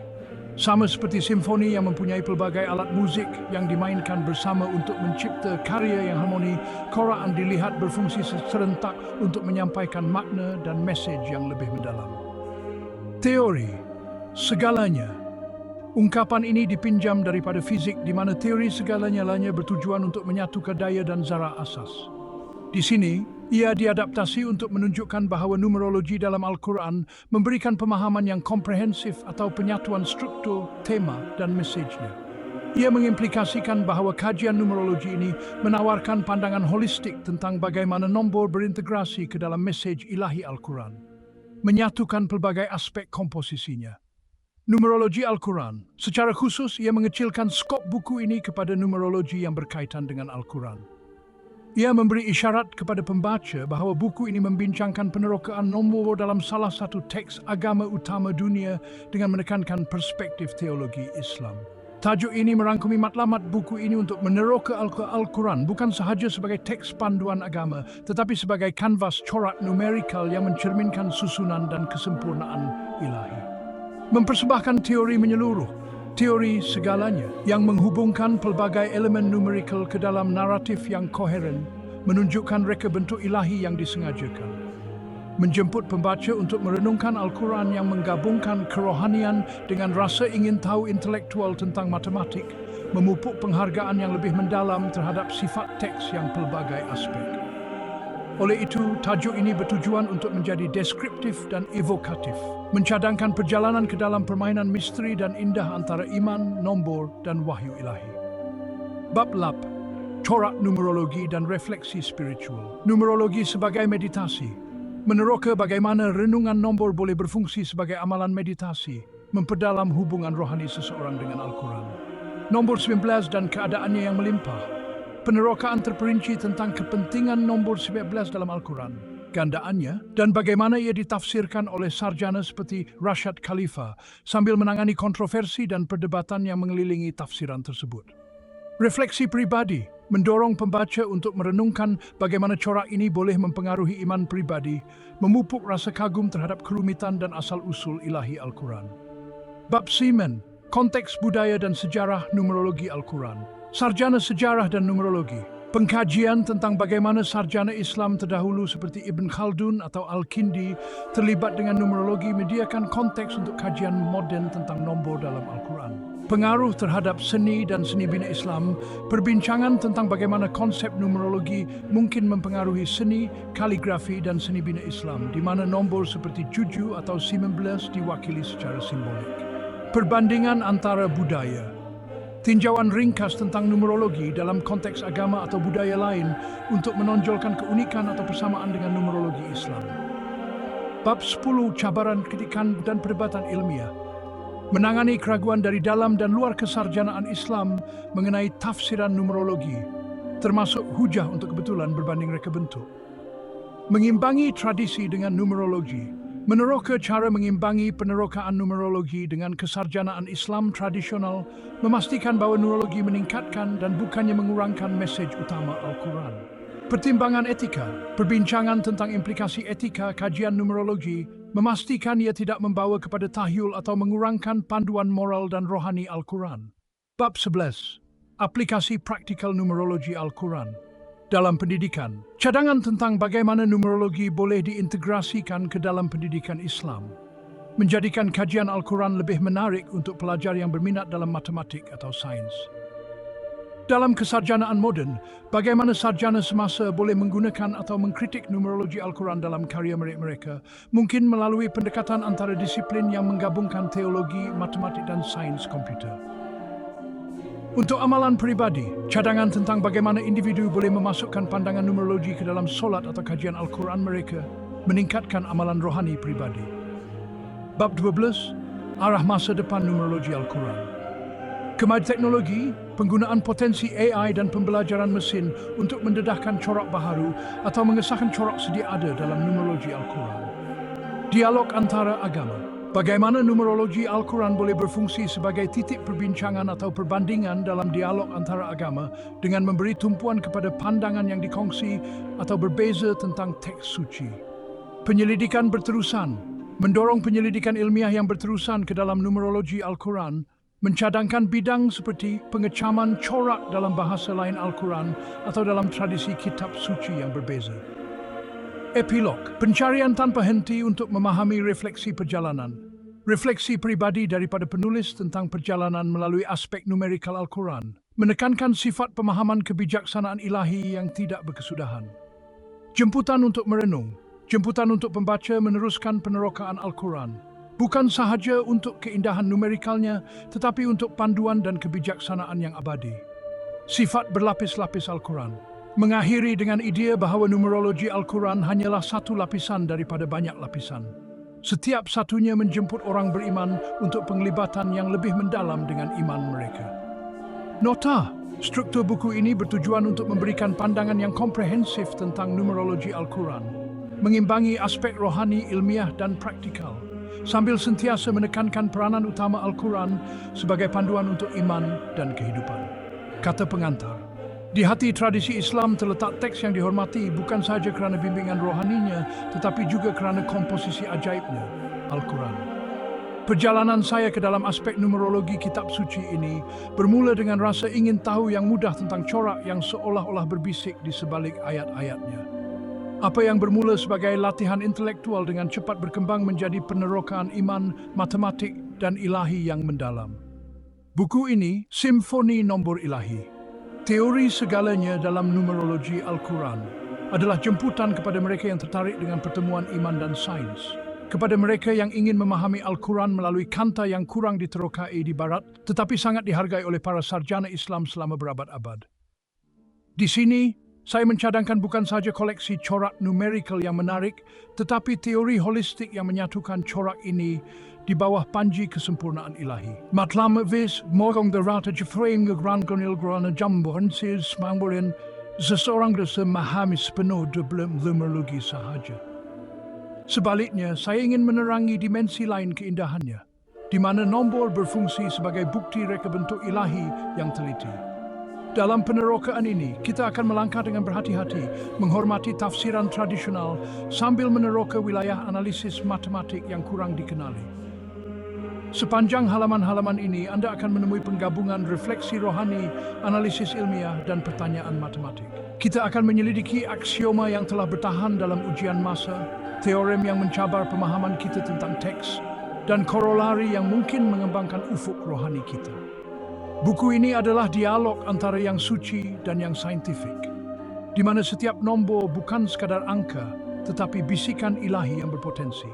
Sama seperti simfoni yang mempunyai pelbagai alat muzik yang dimainkan bersama untuk mencipta karya yang harmoni, Quran dilihat berfungsi serentak untuk menyampaikan makna dan mesej yang lebih mendalam. Teori segalanya. Ungkapan ini dipinjam daripada fizik di mana teori segalanya-lanya bertujuan untuk menyatukan daya dan zara asas. Di sini, ia diadaptasi untuk menunjukkan bahawa numerologi dalam Al-Quran memberikan pemahaman yang komprehensif atau penyatuan struktur, tema, dan mesejnya. Ia mengimplikasikan bahawa kajian numerologi ini menawarkan pandangan holistik tentang bagaimana nombor berintegrasi ke dalam mesej ilahi Al-Quran, menyatukan pelbagai aspek komposisinya. Numerologi Al-Quran, secara khusus ia mengecilkan skop buku ini kepada numerologi yang berkaitan dengan Al-Quran. Ia memberi isyarat kepada pembaca bahawa buku ini membincangkan penerokaan nombor dalam salah satu teks agama utama dunia dengan menekankan perspektif teologi Islam. Tajuk ini merangkumi matlamat buku ini untuk meneroka Al-Quran bukan sahaja sebagai teks panduan agama, tetapi sebagai kanvas corak numerikal yang mencerminkan susunan dan kesempurnaan ilahi. Mempersembahkan teori menyeluruh, teori segalanya yang menghubungkan pelbagai elemen numerikal ke dalam naratif yang koheren, menunjukkan reka bentuk ilahi yang disengajakan. Menjemput pembaca untuk merenungkan Al-Quran yang menggabungkan kerohanian dengan rasa ingin tahu intelektual tentang matematik, memupuk penghargaan yang lebih mendalam terhadap sifat teks yang pelbagai aspek. Oleh itu, tajuk ini bertujuan untuk menjadi deskriptif dan evokatif, mencadangkan perjalanan ke dalam permainan misteri dan indah antara iman, nombor, dan wahyu ilahi. Bab 8. Corak numerologi dan refleksi spiritual. Numerologi sebagai meditasi. Meneroka bagaimana renungan nombor boleh berfungsi sebagai amalan meditasi, memperdalam hubungan rohani seseorang dengan Al-Quran. Nombor 19 dan keadaannya yang melimpah. Penerokaan terperinci tentang kepentingan nombor 19 dalam Al-Quran, gandaannya, dan bagaimana ia ditafsirkan oleh sarjana seperti Rashad Khalifa sambil menangani kontroversi dan perdebatan yang mengelilingi tafsiran tersebut. Refleksi pribadi, mendorong pembaca untuk merenungkan bagaimana corak ini boleh mempengaruhi iman pribadi, memupuk rasa kagum terhadap kerumitan dan asal-usul ilahi Al-Quran. Bab Simen, konteks budaya dan sejarah numerologi Al-Quran. Sarjana sejarah dan numerologi. Pengkajian tentang bagaimana sarjana Islam terdahulu seperti Ibn Khaldun atau Al-Kindi terlibat dengan numerologi menyediakan konteks untuk kajian moden tentang nombor dalam Al-Quran. Pengaruh terhadap seni dan seni bina Islam, perbincangan tentang bagaimana konsep numerologi mungkin mempengaruhi seni, kaligrafi dan seni bina Islam, di mana nombor seperti 7 atau 19 diwakili secara simbolik. Perbandingan antara budaya. Tinjauan ringkas tentang numerologi dalam konteks agama atau budaya lain untuk menonjolkan keunikan atau persamaan dengan numerologi Islam. Bab 10 cabaran kritikan dan perdebatan ilmiah. Menangani keraguan dari dalam dan luar kesarjanaan Islam mengenai tafsiran numerologi, termasuk hujah untuk kebetulan berbanding reka bentuk. Mengimbangi tradisi dengan numerologi. Meneroka cara mengimbangi penerokaan numerologi dengan kesarjanaan Islam tradisional, memastikan bahwa numerologi meningkatkan dan bukannya mengurangkan mesej utama Al-Quran. Pertimbangan etika, perbincangan tentang implikasi etika kajian numerologi, memastikan ia tidak membawa kepada tahyul atau mengurangkan panduan moral dan rohani Al-Quran. Bab 11. Aplikasi praktikal numerologi Al-Quran. Dalam pendidikan, cadangan tentang bagaimana numerologi boleh diintegrasikan ke dalam pendidikan Islam, menjadikan kajian Al-Quran lebih menarik untuk pelajar yang berminat dalam matematik atau sains. Dalam kesarjanaan moden, bagaimana sarjana semasa boleh menggunakan atau mengkritik numerologi Al-Quran dalam karya mereka, mungkin melalui pendekatan antara disiplin yang menggabungkan teologi, matematik dan sains komputer. Untuk amalan pribadi, cadangan tentang bagaimana individu boleh memasukkan pandangan numerologi ke dalam solat atau kajian Al-Quran mereka, meningkatkan amalan rohani pribadi. Bab 12, arah masa depan numerologi Al-Quran. Kemajuan teknologi, penggunaan potensi AI dan pembelajaran mesin untuk mendedahkan corak baharu atau mengesahkan corak sedia ada dalam numerologi Al-Quran. Dialog antara agama. Bagaimana numerologi Al-Quran boleh berfungsi sebagai titik perbincangan atau perbandingan dalam dialog antara agama dengan memberi tumpuan kepada pandangan yang dikongsi atau berbeza tentang teks suci. Penyelidikan berterusan. Mendorong penyelidikan ilmiah yang berterusan ke dalam numerologi Al-Quran, mencadangkan bidang seperti pengecaman corak dalam bahasa lain Al-Quran atau dalam tradisi kitab suci yang berbeza. Epilog, pencarian tanpa henti untuk memahami refleksi perjalanan. Refleksi pribadi daripada penulis tentang perjalanan melalui aspek numerikal Al-Quran, menekankan sifat pemahaman kebijaksanaan ilahi yang tidak berkesudahan. Jemputan untuk merenung, jemputan untuk pembaca meneruskan penerokaan Al-Quran, bukan sahaja untuk keindahan numerikalnya, tetapi untuk panduan dan kebijaksanaan yang abadi. Sifat berlapis-lapis Al-Quran. Mengakhiri dengan idea bahawa numerologi Al-Quran hanyalah satu lapisan daripada banyak lapisan. Setiap satunya menjemput orang beriman untuk penglibatan yang lebih mendalam dengan iman mereka. Nota, struktur buku ini bertujuan untuk memberikan pandangan yang komprehensif tentang numerologi Al-Quran, mengimbangi aspek rohani, ilmiah dan praktikal, sambil sentiasa menekankan peranan utama Al-Quran sebagai panduan untuk iman dan kehidupan. Kata pengantar, di hati tradisi Islam terletak teks yang dihormati bukan sahaja kerana bimbingan rohaninya, tetapi juga kerana komposisi ajaibnya, Al-Quran. Perjalanan saya ke dalam aspek numerologi kitab suci ini bermula dengan rasa ingin tahu yang mudah tentang corak yang seolah-olah berbisik di sebalik ayat-ayatnya. Apa yang bermula sebagai latihan intelektual dengan cepat berkembang menjadi penerokaan iman, matematik, dan ilahi yang mendalam. Buku ini, Simfoni Nombor Ilahi, teori segalanya dalam numerologi Al-Quran, adalah jemputan kepada mereka yang tertarik dengan pertemuan iman dan sains, kepada mereka yang ingin memahami Al-Quran melalui kanta yang kurang diterokai di Barat, tetapi sangat dihargai oleh para sarjana Islam selama berabad-abad. Di sini, saya mencadangkan bukan sahaja koleksi corak numerikal yang menarik, tetapi teori holistik yang menyatukan corak ini di bawah panji kesempurnaan ilahi. Matlam vis morong derata jeframe ngegrangonil grana jamborn sis mangborin seseorang desa memahami sepenuh dalam numerologi sahaja. Sebaliknya, saya ingin menerangi dimensi lain keindahannya, di mana nombor berfungsi sebagai bukti reka bentuk ilahi yang teliti. Dalam penerokaan ini, kita akan melangkah dengan berhati-hati, menghormati tafsiran tradisional sambil meneroka wilayah analisis matematik yang kurang dikenali. Sepanjang halaman-halaman ini, Anda akan menemui penggabungan refleksi rohani, analisis ilmiah, dan pertanyaan matematik. Kita akan menyelidiki aksioma yang telah bertahan dalam ujian massa, teorem yang mencabar pemahaman kita tentang teks, dan korolari yang mungkin mengembangkan ufuk rohani kita. Buku ini adalah dialog antara yang suci dan yang saintifik, di mana setiap nombor bukan sekadar angka, tetapi bisikan ilahi yang berpotensi.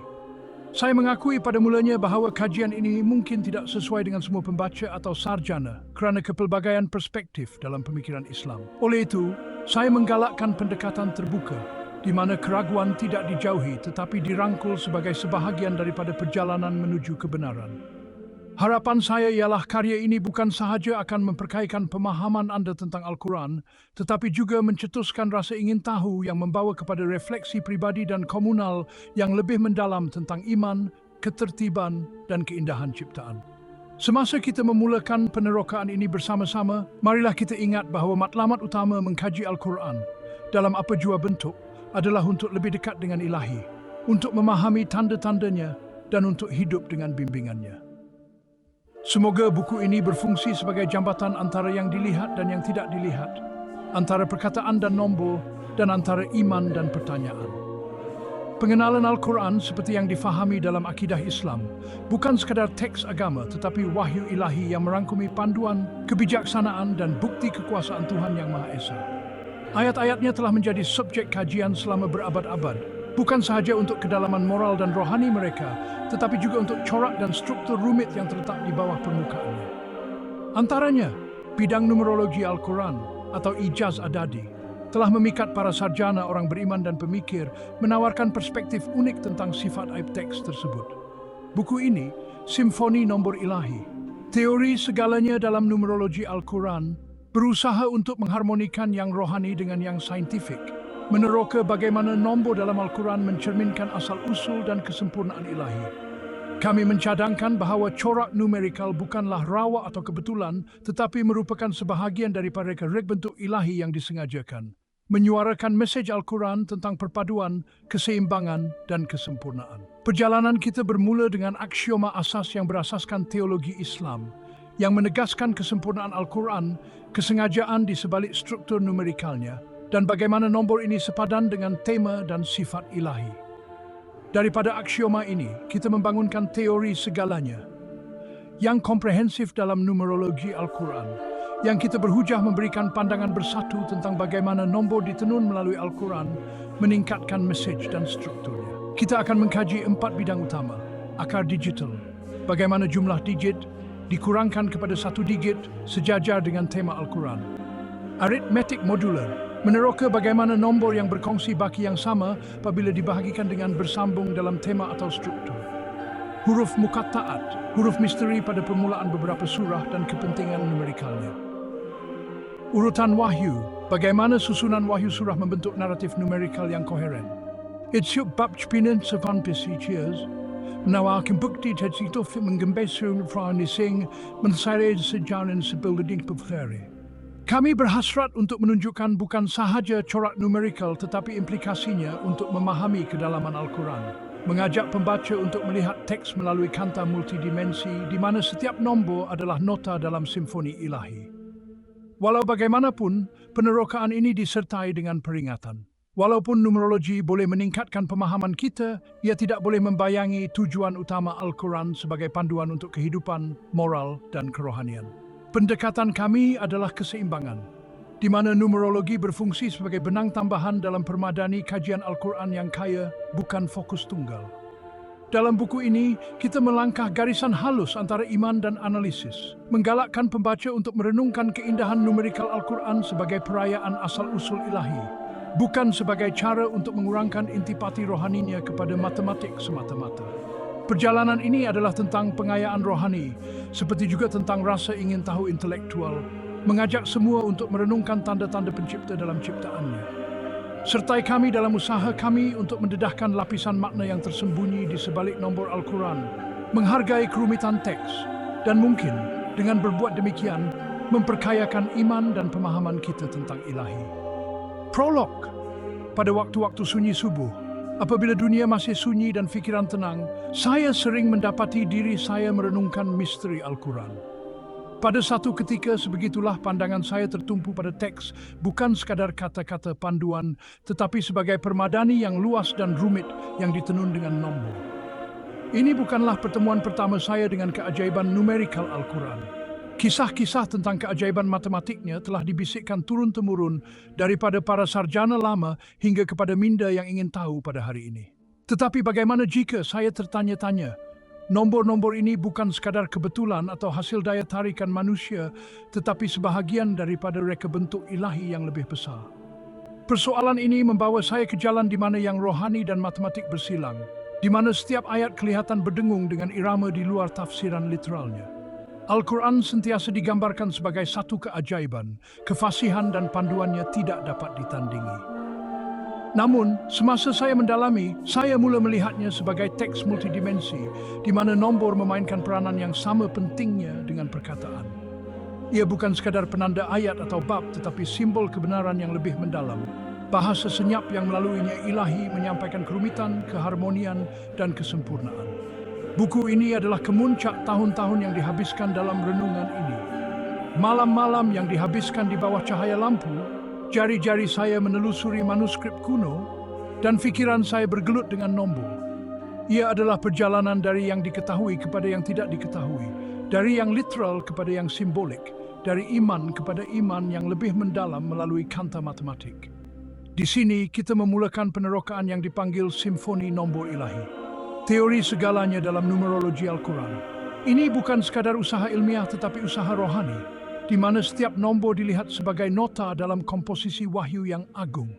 Saya mengakui pada mulanya bahawa kajian ini mungkin tidak sesuai dengan semua pembaca atau sarjana kerana kepelbagaian perspektif dalam pemikiran Islam. Oleh itu, saya menggalakkan pendekatan terbuka, di mana keraguan tidak dijauhi tetapi dirangkul sebagai sebahagian daripada perjalanan menuju kebenaran. Harapan saya ialah karya ini bukan sahaja akan memperkayakan pemahaman Anda tentang Al-Quran, tetapi juga mencetuskan rasa ingin tahu yang membawa kepada refleksi pribadi dan komunal yang lebih mendalam tentang iman, ketertiban, dan keindahan ciptaan. Semasa kita memulakan penerokaan ini bersama-sama, marilah kita ingat bahawa matlamat utama mengkaji Al-Quran dalam apa jua bentuk adalah untuk lebih dekat dengan ilahi, untuk memahami tanda-tandanya, dan untuk hidup dengan bimbingannya. Semoga buku ini berfungsi sebagai jambatan antara yang dilihat dan yang tidak dilihat, antara perkataan dan nombor, dan antara iman dan pertanyaan. Pengenalan Al-Quran seperti yang difahami dalam akidah Islam bukan sekadar teks agama tetapi wahyu ilahi yang merangkumi panduan, kebijaksanaan dan bukti kekuasaan Tuhan Yang Maha Esa. Ayat-ayatnya telah menjadi subjek kajian selama berabad-abad, bukan sahaja untuk kedalaman moral dan rohani mereka, tetapi juga untuk corak dan struktur rumit yang terletak di bawah permukaannya. Antaranya, bidang numerologi Al-Quran atau ijaz adadi telah memikat para sarjana orang beriman dan pemikir menawarkan perspektif unik tentang sifat aib teks tersebut. Buku ini, Simfoni Nombor Ilahi, teori segalanya dalam numerologi Al-Quran, berusaha untuk mengharmonikan yang rohani dengan yang saintifik, meneroka bagaimana nombor dalam Al-Quran mencerminkan asal-usul dan kesempurnaan ilahi. Kami mencadangkan bahawa corak numerikal bukanlah rawa atau kebetulan, tetapi merupakan sebahagian daripada rek bentuk ilahi yang disengajakan, menyuarakan mesej Al-Quran tentang perpaduan, keseimbangan, dan kesempurnaan. Perjalanan kita bermula dengan aksioma asas yang berasaskan teologi Islam, yang menegaskan kesempurnaan Al-Quran, kesengajaan di sebalik struktur numerikalnya, dan bagaimana nombor ini sepadan dengan tema dan sifat ilahi. Daripada aksioma ini, kita membangunkan teori segalanya yang komprehensif dalam numerologi Al-Quran, yang kita berhujah memberikan pandangan bersatu tentang bagaimana nombor ditenun melalui Al-Quran meningkatkan mesej dan strukturnya. Kita akan mengkaji 4 bidang utama: akar digital, bagaimana jumlah digit dikurangkan kepada 1 digit sejajar dengan tema Al-Quran; aritmetik modular, meneroka bagaimana nombor yang berkongsi baki yang sama apabila dibahagikan dengan bersambung dalam tema atau struktur; huruf muqatta'at, huruf misteri pada permulaan beberapa surah dan kepentingan numerikalnya; urutan wahyu, bagaimana susunan wahyu surah membentuk naratif numerikal yang koheren; itsuk bab cepinen sevan pesicias, menawarkan bukti tersitu menggembesur franising mensare sejalan sebeleding pepfere. Kami berhasrat untuk menunjukkan bukan sahaja corak numerikal tetapi implikasinya untuk memahami kedalaman Al-Quran, mengajak pembaca untuk melihat teks melalui kanta multidimensi di mana setiap nombor adalah nota dalam simfoni ilahi. Walau bagaimanapun, penerokaan ini disertai dengan peringatan. Walaupun numerologi boleh meningkatkan pemahaman kita, ia tidak boleh membayangi tujuan utama Al-Quran sebagai panduan untuk kehidupan, moral, dan kerohanian. Pendekatan kami adalah keseimbangan, di mana numerologi berfungsi sebagai benang tambahan dalam permadani kajian Al-Quran yang kaya, bukan fokus tunggal. Dalam buku ini, kita melangkah garisan halus antara iman dan analisis, menggalakkan pembaca untuk merenungkan keindahan numerikal Al-Quran sebagai perayaan asal-usul ilahi, bukan sebagai cara untuk mengurangkan intipati rohaninya kepada matematik semata-mata. Perjalanan ini adalah tentang pengayaan rohani, seperti juga tentang rasa ingin tahu intelektual, mengajak semua untuk merenungkan tanda-tanda pencipta dalam ciptaannya. Sertai kami dalam usaha kami untuk mendedahkan lapisan makna yang tersembunyi di sebalik nombor Al-Quran, menghargai kerumitan teks, dan mungkin dengan berbuat demikian, memperkayakan iman dan pemahaman kita tentang ilahi. Prolog. Pada waktu-waktu sunyi subuh, apabila dunia masih sunyi dan fikiran tenang, saya sering mendapati diri saya merenungkan misteri Al-Quran. Pada satu ketika sebegitulah pandangan saya tertumpu pada teks, bukan sekadar kata-kata panduan, tetapi sebagai permadani yang luas dan rumit yang ditenun dengan nombor. Ini bukanlah pertemuan pertama saya dengan keajaiban numerikal Al-Quran. Kisah-kisah tentang keajaiban matematiknya telah dibisikkan turun-temurun daripada para sarjana lama hingga kepada minda yang ingin tahu pada hari ini. Tetapi bagaimana jika saya tertanya-tanya, nombor-nombor ini bukan sekadar kebetulan atau hasil daya tarikan manusia, tetapi sebahagian daripada reka bentuk ilahi yang lebih besar. Persoalan ini membawa saya ke jalan di mana yang rohani dan matematik bersilang, di mana setiap ayat kelihatan berdengung dengan irama di luar tafsiran literalnya. Al-Quran sentiasa digambarkan sebagai satu keajaiban, kefasihan dan panduannya tidak dapat ditandingi. Namun, semasa saya mendalami, saya mula melihatnya sebagai teks multidimensi, di mana nombor memainkan peranan yang sama pentingnya dengan perkataan. Ia bukan sekadar penanda ayat atau bab, tetapi simbol kebenaran yang lebih mendalam. Bahasa senyap yang melaluinya ilahi menyampaikan kerumitan, keharmonian, dan kesempurnaan. Buku ini adalah kemuncak tahun-tahun yang dihabiskan dalam renungan ini. Malam-malam yang dihabiskan di bawah cahaya lampu, jari-jari saya menelusuri manuskrip kuno dan fikiran saya bergelut dengan nombor. Ia adalah perjalanan dari yang diketahui kepada yang tidak diketahui, dari yang literal kepada yang simbolik, dari iman kepada iman yang lebih mendalam melalui kanta matematik. Di sini kita memulakan penerokaan yang dipanggil Simfoni Nombor Ilahi. Teori segalanya dalam numerologi Al-Quran. Ini bukan sekadar usaha ilmiah tetapi usaha rohani, di mana setiap nombor dilihat sebagai nota dalam komposisi wahyu yang agung.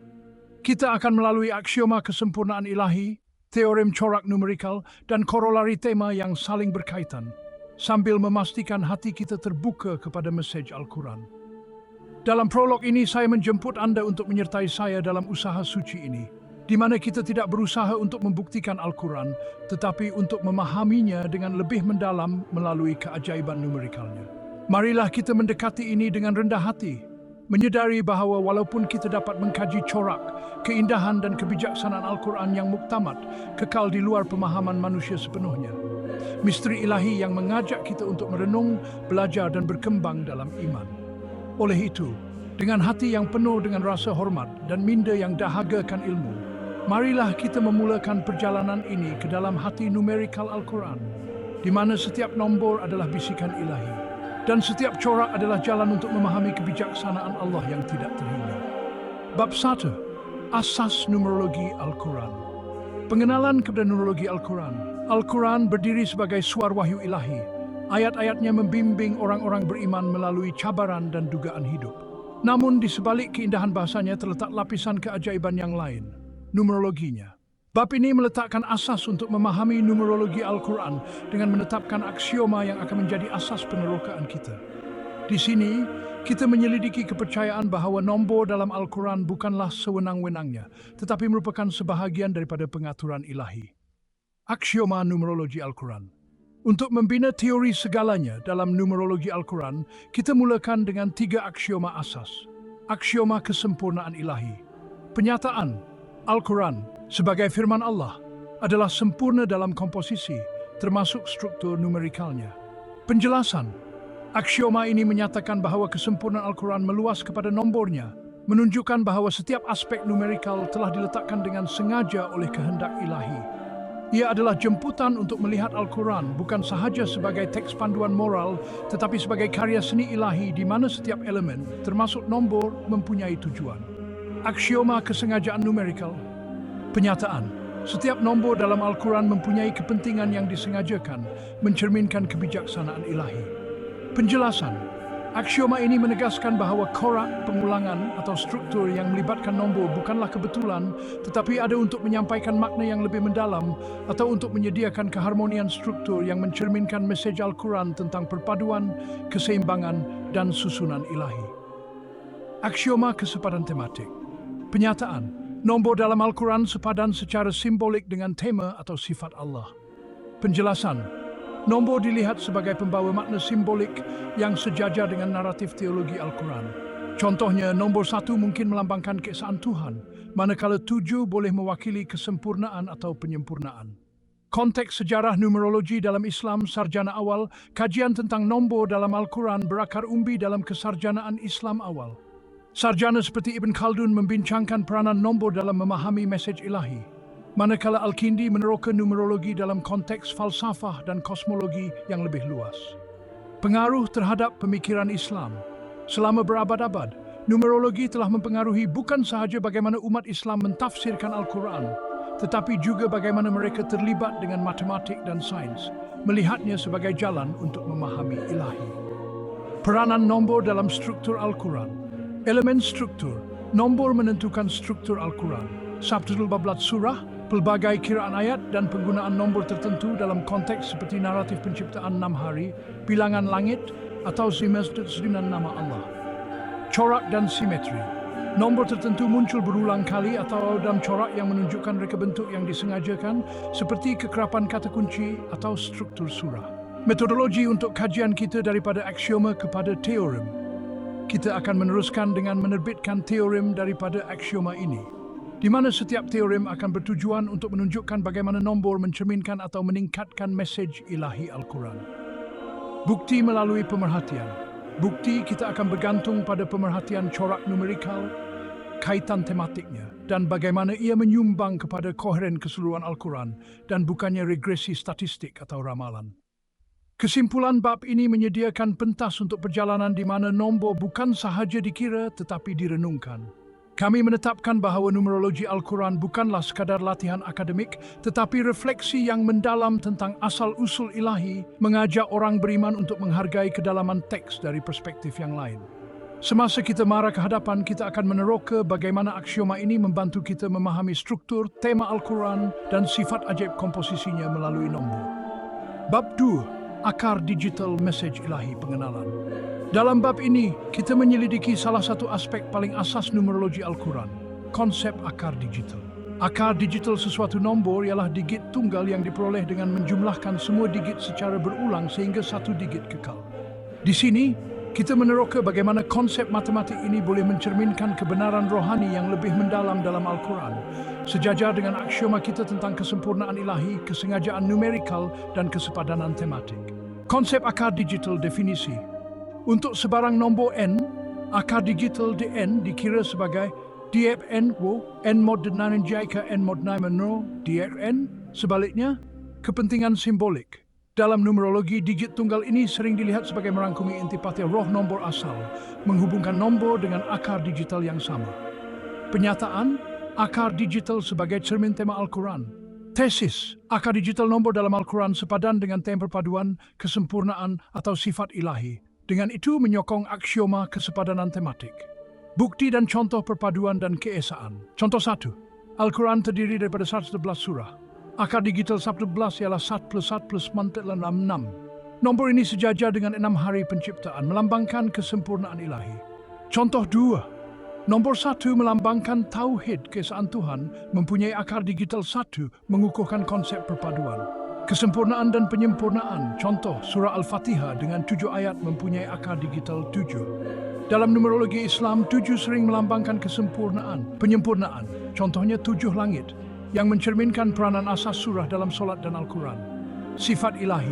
Kita akan melalui aksioma kesempurnaan ilahi, teorem corak numerikal, dan korolari tema yang saling berkaitan, sambil memastikan hati kita terbuka kepada mesej Al-Quran. Dalam prolog ini saya menjemput Anda untuk menyertai saya dalam usaha suci ini, di mana kita tidak berusaha untuk membuktikan Al-Quran, tetapi untuk memahaminya dengan lebih mendalam melalui keajaiban numerikalnya. Marilah kita mendekati ini dengan rendah hati, menyedari bahawa walaupun kita dapat mengkaji corak, keindahan dan kebijaksanaan Al-Quran yang muktamad, kekal di luar pemahaman manusia sepenuhnya. Misteri ilahi yang mengajak kita untuk merenung, belajar dan berkembang dalam iman. Oleh itu, dengan hati yang penuh dengan rasa hormat dan minda yang dahagakan ilmu, marilah kita memulakan perjalanan ini ke dalam hati numerikal Al-Quran, di mana setiap nombor adalah bisikan ilahi. Dan setiap corak adalah jalan untuk memahami kebijaksanaan Allah yang tidak terhingga. Bab 1. Asas Numerologi Al-Quran. Pengenalan kepada numerologi Al-Quran. Al-Quran berdiri sebagai suar wahyu ilahi. Ayat-ayatnya membimbing orang-orang beriman melalui cabaran dan dugaan hidup. Namun di sebalik keindahan bahasanya terletak lapisan keajaiban yang lain, numerologinya. Bab ini meletakkan asas untuk memahami numerologi Al-Quran dengan menetapkan aksioma yang akan menjadi asas penerokaan kita. Di sini, kita menyelidiki kepercayaan bahawa nombor dalam Al-Quran bukanlah sewenang-wenangnya, tetapi merupakan sebahagian daripada pengaturan ilahi. Aksioma numerologi Al-Quran. Untuk membina teori segalanya dalam numerologi Al-Quran, kita mulakan dengan 3 aksioma asas. Aksioma kesempurnaan ilahi. Penyataan Al-Quran sebagai firman Allah adalah sempurna dalam komposisi, termasuk struktur numerikalnya. Penjelasan. Aksioma ini menyatakan bahawa kesempurnaan Al-Quran meluas kepada nombornya, menunjukkan bahawa setiap aspek numerikal telah diletakkan dengan sengaja oleh kehendak ilahi. Ia adalah jemputan untuk melihat Al-Quran bukan sahaja sebagai teks panduan moral, tetapi sebagai karya seni ilahi di mana setiap elemen, termasuk nombor, mempunyai tujuan. Aksioma kesengajaan numerikal. Penyataan. Setiap nombor dalam Al-Quran mempunyai kepentingan yang disengajakan, mencerminkan kebijaksanaan ilahi. Penjelasan. Aksioma ini menegaskan bahawa korak, pengulangan atau struktur yang melibatkan nombor bukanlah kebetulan, tetapi ada untuk menyampaikan makna yang lebih mendalam atau untuk menyediakan keharmonian struktur yang mencerminkan mesej Al-Quran tentang perpaduan, keseimbangan, dan susunan ilahi. Aksioma kesepadan tematik. Penyataan. Nombor dalam Al-Quran sepadan secara simbolik dengan tema atau sifat Allah. Penjelasan. Nombor dilihat sebagai pembawa makna simbolik yang sejajar dengan naratif teologi Al-Quran. Contohnya, nombor 1 mungkin melambangkan keesaan Tuhan, manakala 7 boleh mewakili kesempurnaan atau penyempurnaan. Konteks sejarah numerologi dalam Islam sarjana awal, kajian tentang nombor dalam Al-Quran berakar umbi dalam kesarjanaan Islam awal. Sarjana seperti Ibn Khaldun membincangkan peranan nombor dalam memahami mesej ilahi, manakala Al-Kindi meneroka numerologi dalam konteks falsafah dan kosmologi yang lebih luas. Pengaruh terhadap pemikiran Islam. Selama berabad-abad, numerologi telah mempengaruhi bukan sahaja bagaimana umat Islam mentafsirkan Al-Quran, tetapi juga bagaimana mereka terlibat dengan matematik dan sains, melihatnya sebagai jalan untuk memahami ilahi. Peranan nombor dalam struktur Al-Quran. Elemen struktur. Nombor menentukan struktur Al-Quran. Subtitle bab surah, pelbagai kiraan ayat dan penggunaan nombor tertentu dalam konteks seperti naratif penciptaan 6 hari, bilangan langit, atau semestinya nama Allah. Corak dan simetri. Nombor tertentu muncul berulang kali atau dalam corak yang menunjukkan reka bentuk yang disengajakan, seperti kekerapan kata kunci atau struktur surah. Metodologi untuk kajian kita daripada aksioma kepada teorem. Kita akan meneruskan dengan menerbitkan teorem daripada aksioma ini, di mana setiap teorem akan bertujuan untuk menunjukkan bagaimana nombor mencerminkan atau meningkatkan mesej ilahi Al-Quran. Bukti melalui pemerhatian. Bukti kita akan bergantung pada pemerhatian corak numerikal, kaitan tematiknya, dan bagaimana ia menyumbang kepada koheren keseluruhan Al-Quran dan bukannya regresi statistik atau ramalan. Kesimpulan bab ini menyediakan pentas untuk perjalanan di mana nombor bukan sahaja dikira tetapi direnungkan. Kami menetapkan bahawa numerologi Al-Quran bukanlah sekadar latihan akademik, tetapi refleksi yang mendalam tentang asal-usul ilahi, mengajak orang beriman untuk menghargai kedalaman teks dari perspektif yang lain. Semasa kita marah ke hadapan, kita akan meneroka bagaimana aksioma ini membantu kita memahami struktur, tema Al-Quran, dan sifat ajaib komposisinya melalui nombor. Bab 2. Akar digital mesej ilahi pengenalan. Dalam bab ini, kita menyelidiki salah satu aspek paling asas numerologi Al-Quran, konsep akar digital. Akar digital sesuatu nombor ialah digit tunggal yang diperoleh dengan menjumlahkan semua digit secara berulang sehingga satu digit kekal. Di sini, kita meneroka bagaimana konsep matematik ini boleh mencerminkan kebenaran rohani yang lebih mendalam dalam Al-Quran, sejajar dengan aksioma kita tentang kesempurnaan ilahi, kesengajaan numerikal, dan kesepadanan tematik. Konsep akar digital definisi. Untuk sebarang nombor n, akar digital dn dikira sebagai dfn wo n mod 9 ke n mod 9 dfn. Sebaliknya, kepentingan simbolik. Dalam numerologi, digit tunggal ini sering dilihat sebagai merangkumi intipati roh nombor asal, menghubungkan nombor dengan akar digital yang sama. Penyataan, akar digital sebagai cermin tema Al-Quran. Tesis, akar digital nombor dalam Al-Quran sepadan dengan tema perpaduan, kesempurnaan, atau sifat ilahi. Dengan itu menyokong aksioma kesepadanan tematik. Bukti dan contoh perpaduan dan keesaan. Contoh 1. Al-Quran terdiri daripada 11 surah. Akar digital 11 ialah 1 plus 1 plus mantelan 6. Nombor ini sejajar dengan 6 hari penciptaan, melambangkan kesempurnaan ilahi. Contoh 2. Nombor 1 melambangkan tauhid, keesaan Tuhan, mempunyai akar digital 1, mengukuhkan konsep perpaduan. Kesempurnaan dan penyempurnaan, contoh surah Al-Fatihah dengan 7 ayat mempunyai akar digital 7. Dalam numerologi Islam, 7 sering melambangkan kesempurnaan, penyempurnaan, contohnya 7 langit, yang mencerminkan peranan asas surah dalam solat dan Al-Quran. Sifat ilahi.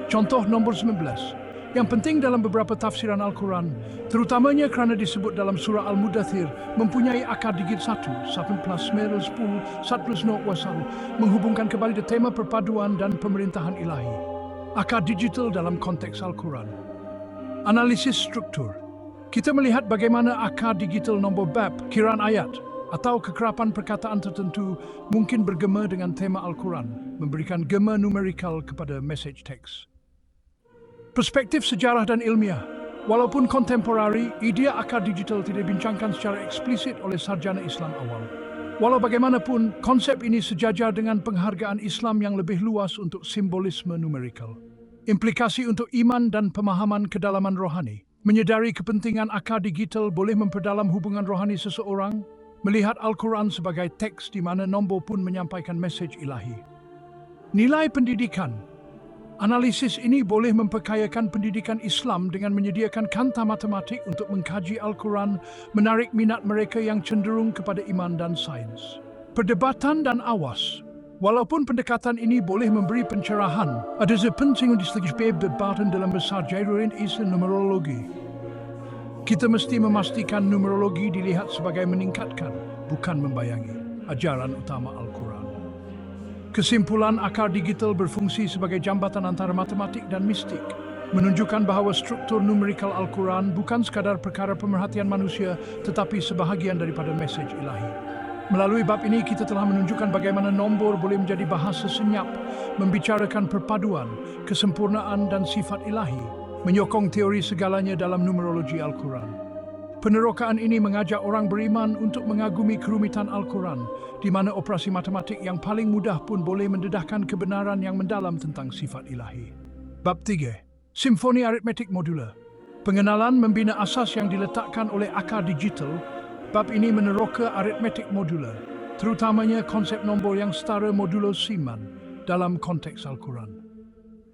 Contoh nombor 19. Yang penting dalam beberapa tafsiran Al-Quran, terutamanya kerana disebut dalam surah Al-Mudathir, mempunyai akar digit 1, 1 plus 10, 1 plus 0 wasal, menghubungkan kembali ke tema perpaduan dan pemerintahan ilahi. Akar digital dalam konteks Al-Quran. Analisis struktur. Kita melihat bagaimana akar digital nombor bab, kiraan ayat, atau kekerapan perkataan tertentu mungkin bergema dengan tema Al-Quran, memberikan gema numerikal kepada mesej teks. Perspektif sejarah dan ilmiah. Walaupun kontemporari, idea akar digital tidak dibincangkan secara eksplisit oleh sarjana Islam awal. Walau bagaimanapun, konsep ini sejajar dengan penghargaan Islam yang lebih luas untuk simbolisme numerikal. Implikasi untuk iman dan pemahaman kedalaman rohani. Menyedari kepentingan akar digital boleh memperdalam hubungan rohani seseorang, melihat Al-Quran sebagai teks di mana nombor pun menyampaikan mesej ilahi. Nilai pendidikan. Analisis ini boleh memperkayakan pendidikan Islam dengan menyediakan kanta matematik untuk mengkaji Al-Quran, menarik minat mereka yang cenderung kepada iman dan sains. Perdebatan dan awas. Walaupun pendekatan ini boleh memberi pencerahan, ada penting untuk perdebatan dalam besar jairurin isu numerologi. Kita mesti memastikan numerologi dilihat sebagai meningkatkan, bukan membayangi, ajaran utama Al-Quran. Kesimpulan, akar digital berfungsi sebagai jambatan antara matematik dan mistik, menunjukkan bahawa struktur numerikal Al-Quran bukan sekadar perkara pemerhatian manusia, tetapi sebahagian daripada mesej ilahi. Melalui bab ini, kita telah menunjukkan bagaimana nombor boleh menjadi bahasa senyap, membicarakan perpaduan, kesempurnaan dan sifat ilahi, menyokong teori segalanya dalam numerologi Al-Quran. Penerokaan ini mengajak orang beriman untuk mengagumi kerumitan Al-Quran, di mana operasi matematik yang paling mudah pun boleh mendedahkan kebenaran yang mendalam tentang sifat ilahi. Bab 3. Simfoni aritmetik modular. Pengenalan membina asas yang diletakkan oleh akar digital. Bab ini meneroka aritmetik modular, terutamanya konsep nombor yang setara modulo Siman dalam konteks Al-Quran.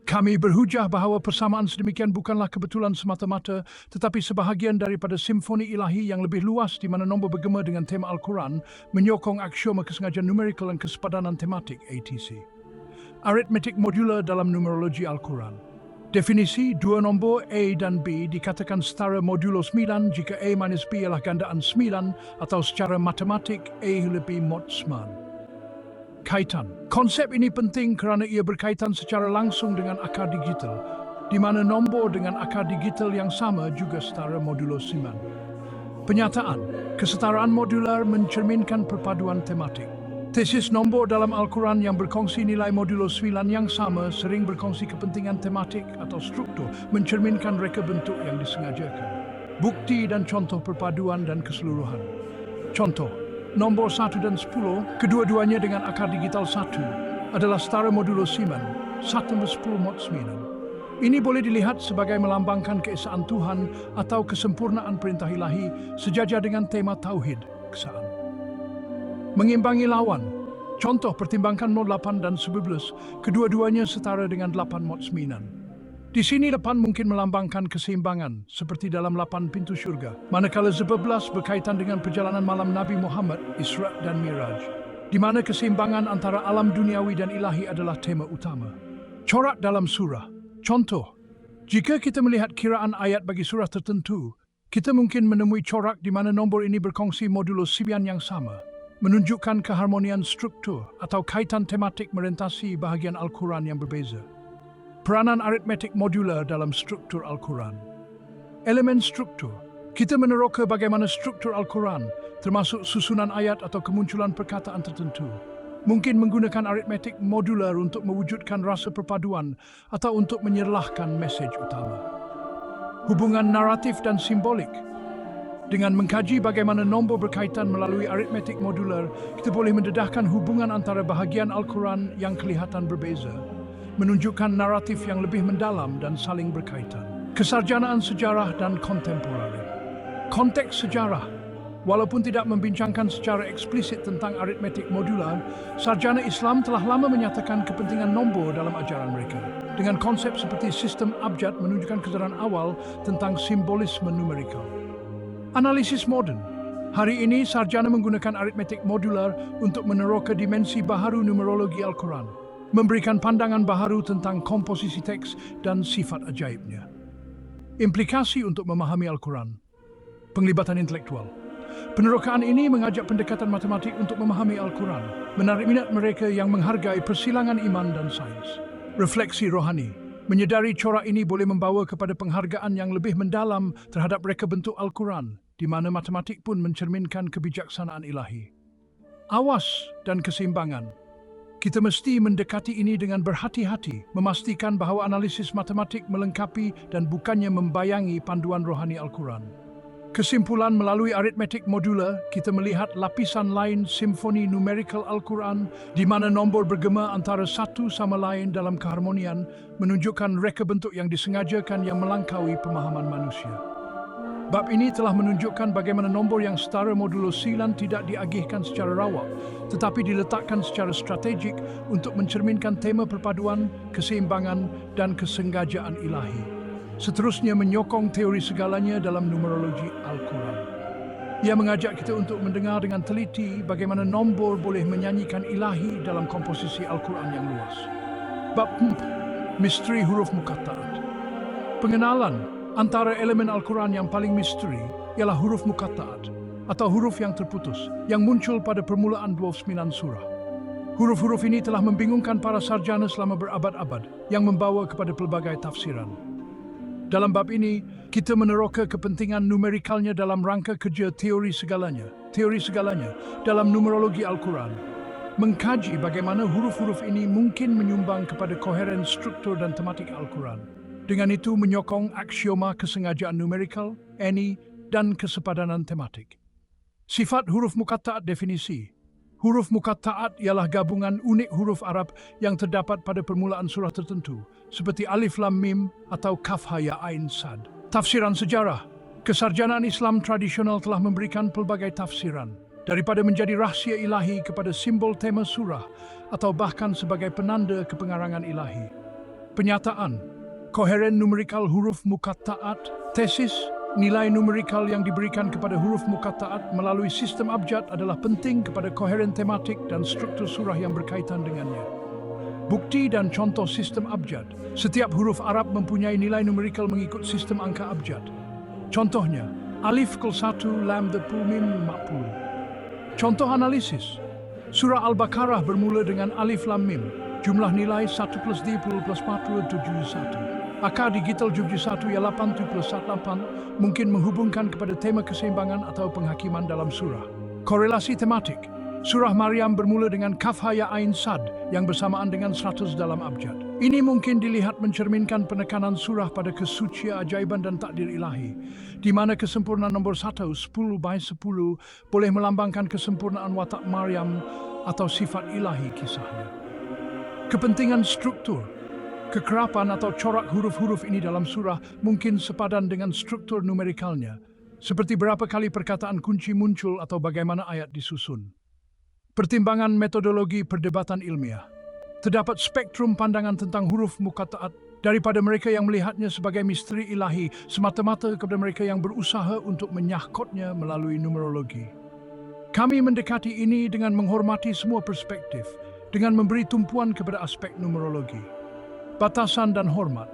Kami berhujah bahawa persamaan sedemikian bukanlah kebetulan semata-mata, tetapi sebahagian daripada simfoni ilahi yang lebih luas di mana nombor bergema dengan tema Al-Quran, menyokong aksioma kesengajaan numerikal dan kesepadanan tematik ATC. Aritmetik modular dalam numerologi Al-Quran. Definisi, dua nombor A dan B dikatakan setara modulo 9 jika A minus B ialah gandaan 9 atau secara matematik A lebih mod 9. Kaitan. Konsep ini penting kerana ia berkaitan secara langsung dengan akar digital, di mana nombor dengan akar digital yang sama juga setara modulo 9. Penyataan. Kesetaraan modular mencerminkan perpaduan tematik. Tesis nombor dalam Al-Quran yang berkongsi nilai modulo 9 yang sama sering berkongsi kepentingan tematik atau struktur, mencerminkan reka bentuk yang disengajakan. Bukti dan contoh perpaduan dan keseluruhan. Contoh. Nombor 1 dan 10, kedua-duanya dengan akar digital 1, adalah setara modulo Siman, 1 tambah 10 mod 9. Ini boleh dilihat sebagai melambangkan keesaan Tuhan atau kesempurnaan perintah ilahi sejajar dengan tema Tauhid, kesaan. Mengimbangi lawan. Contoh, pertimbangkan mod 8 dan 11, kedua-duanya setara dengan 8 mod 9. Di sini 8 mungkin melambangkan keseimbangan, seperti dalam 8 pintu syurga. Manakala 11 berkaitan dengan perjalanan malam Nabi Muhammad, Isra dan Miraj, di mana keseimbangan antara alam duniawi dan ilahi adalah tema utama. Corak dalam surah. Contoh, jika kita melihat kiraan ayat bagi surah tertentu, kita mungkin menemui corak di mana nombor ini berkongsi modulo 9 yang sama, menunjukkan keharmonian struktur atau kaitan tematik merentasi bahagian Al-Quran yang berbeza. Peranan aritmetik modular dalam struktur Al-Quran. Elemen struktur. Kita meneroka bagaimana struktur Al-Quran, termasuk susunan ayat atau kemunculan perkataan tertentu, mungkin menggunakan aritmetik modular untuk mewujudkan rasa perpaduan atau untuk menyerlahkan mesej utama. Hubungan naratif dan simbolik. Dengan mengkaji bagaimana nombor berkaitan melalui aritmetik modular, kita boleh mendedahkan hubungan antara bahagian Al-Quran yang kelihatan berbeza, menunjukkan naratif yang lebih mendalam dan saling berkaitan. Kesarjanaan sejarah dan kontemporari. Konteks sejarah. Walaupun tidak membincangkan secara eksplisit tentang aritmetik modular, sarjana Islam telah lama menyatakan kepentingan nombor dalam ajaran mereka, dengan konsep seperti sistem abjad menunjukkan kesedaran awal tentang simbolisme numerikal. Analisis moden. Hari ini, sarjana menggunakan aritmetik modular untuk meneroka dimensi baharu numerologi Al-Quran, memberikan pandangan baharu tentang komposisi teks dan sifat ajaibnya. Implikasi untuk memahami Al-Quran. Penglibatan intelektual. Penerokaan ini mengajak pendekatan matematik untuk memahami Al-Quran, menarik minat mereka yang menghargai persilangan iman dan sains. Refleksi rohani. Menyedari corak ini boleh membawa kepada penghargaan yang lebih mendalam terhadap reka bentuk Al-Quran, di mana matematik pun mencerminkan kebijaksanaan ilahi. Awas dan keseimbangan. Kita mesti mendekati ini dengan berhati-hati, memastikan bahawa analisis matematik melengkapi dan bukannya membayangi panduan rohani Al-Quran. Kesimpulan, melalui aritmetik modular, kita melihat lapisan lain simfoni numerikal Al-Quran, di mana nombor bergema antara satu sama lain dalam keharmonian, menunjukkan reka bentuk yang disengajakan yang melangkaui pemahaman manusia. Bab ini telah menunjukkan bagaimana nombor yang setara modulo 9 tidak diagihkan secara rawak, tetapi diletakkan secara strategik untuk mencerminkan tema perpaduan, keseimbangan, dan kesengajaan ilahi. Seterusnya menyokong teori segalanya dalam numerologi Al-Quran. Ia mengajak kita untuk mendengar dengan teliti bagaimana nombor boleh menyanyikan ilahi dalam komposisi Al-Quran yang luas. Bab 4. Misteri huruf muqatta'at. Pengenalan antara elemen Al-Quran yang paling misteri ialah huruf muqatta'at atau huruf yang terputus yang muncul pada permulaan 29 surah. Huruf-huruf ini telah membingungkan para sarjana selama berabad-abad yang membawa kepada pelbagai tafsiran. Dalam bab ini, kita meneroka kepentingan numerikalnya dalam rangka kerja teori segalanya dalam numerologi Al-Quran, mengkaji bagaimana huruf-huruf ini mungkin menyumbang kepada koheren struktur dan tematik Al-Quran. Dengan itu menyokong aksioma kesengajaan numerikal, eni, dan kesepadanan tematik. Sifat huruf muqatta'at definisi. Huruf muqatta'at ialah gabungan unik huruf Arab yang terdapat pada permulaan surah tertentu, seperti alif lam mim atau kaf ha ya ain sad. Tafsiran sejarah. Kesarjanaan Islam tradisional telah memberikan pelbagai tafsiran, daripada menjadi rahsia ilahi kepada simbol tema surah, atau bahkan sebagai penanda kepengarangan ilahi. Penyataan. Koheren numerikal huruf muqatta'at. Tesis, nilai numerikal yang diberikan kepada huruf muqatta'at melalui sistem abjad adalah penting kepada koheren tematik dan struktur surah yang berkaitan dengannya. Bukti dan contoh sistem abjad. Setiap huruf Arab mempunyai nilai numerikal mengikut sistem angka abjad. Contohnya, alif kul 1, lam depul, mim 40. Contoh analisis. Surah Al-Baqarah bermula dengan alif lam mim. Jumlah nilai 1 plus 10 plus 40 71. Akar digital 71 ialah 8 plus 8 mungkin menghubungkan kepada tema keseimbangan atau penghakiman dalam surah. Korelasi tematik. Surah Maryam bermula dengan kaf ha ya ain sad yang bersamaan dengan 100 dalam abjad. Ini mungkin dilihat mencerminkan penekanan surah pada kesucian, ajaiban dan takdir ilahi, di mana kesempurnaan nombor 1, 10/10, boleh melambangkan kesempurnaan watak Maryam atau sifat ilahi kisahnya. Kepentingan struktur. Kekerapan atau corak huruf-huruf ini dalam surah mungkin sepadan dengan struktur numerikalnya, seperti berapa kali perkataan kunci muncul atau bagaimana ayat disusun. Pertimbangan metodologi perdebatan ilmiah. Terdapat spektrum pandangan tentang huruf muqatta'at, daripada mereka yang melihatnya sebagai misteri ilahi semata-mata kepada mereka yang berusaha untuk menyahkotnya melalui numerologi. Kami mendekati ini dengan menghormati semua perspektif, dengan memberi tumpuan kepada aspek numerologi. Batasan dan hormat.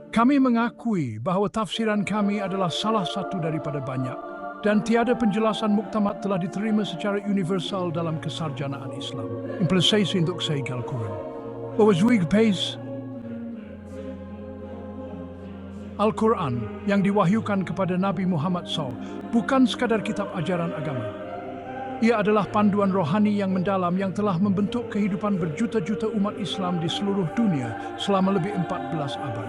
Kami mengakui bahawa tafsiran kami adalah salah satu daripada banyak, dan tiada penjelasan muktamad telah diterima secara universal dalam kesarjanaan Islam. Implikasi untuk segi Al-Quran. Al-Quran yang diwahyukan kepada Nabi Muhammad SAW bukan sekadar kitab ajaran agama. Ia adalah panduan rohani yang mendalam yang telah membentuk kehidupan berjuta-juta umat Islam di seluruh dunia selama lebih 14 abad.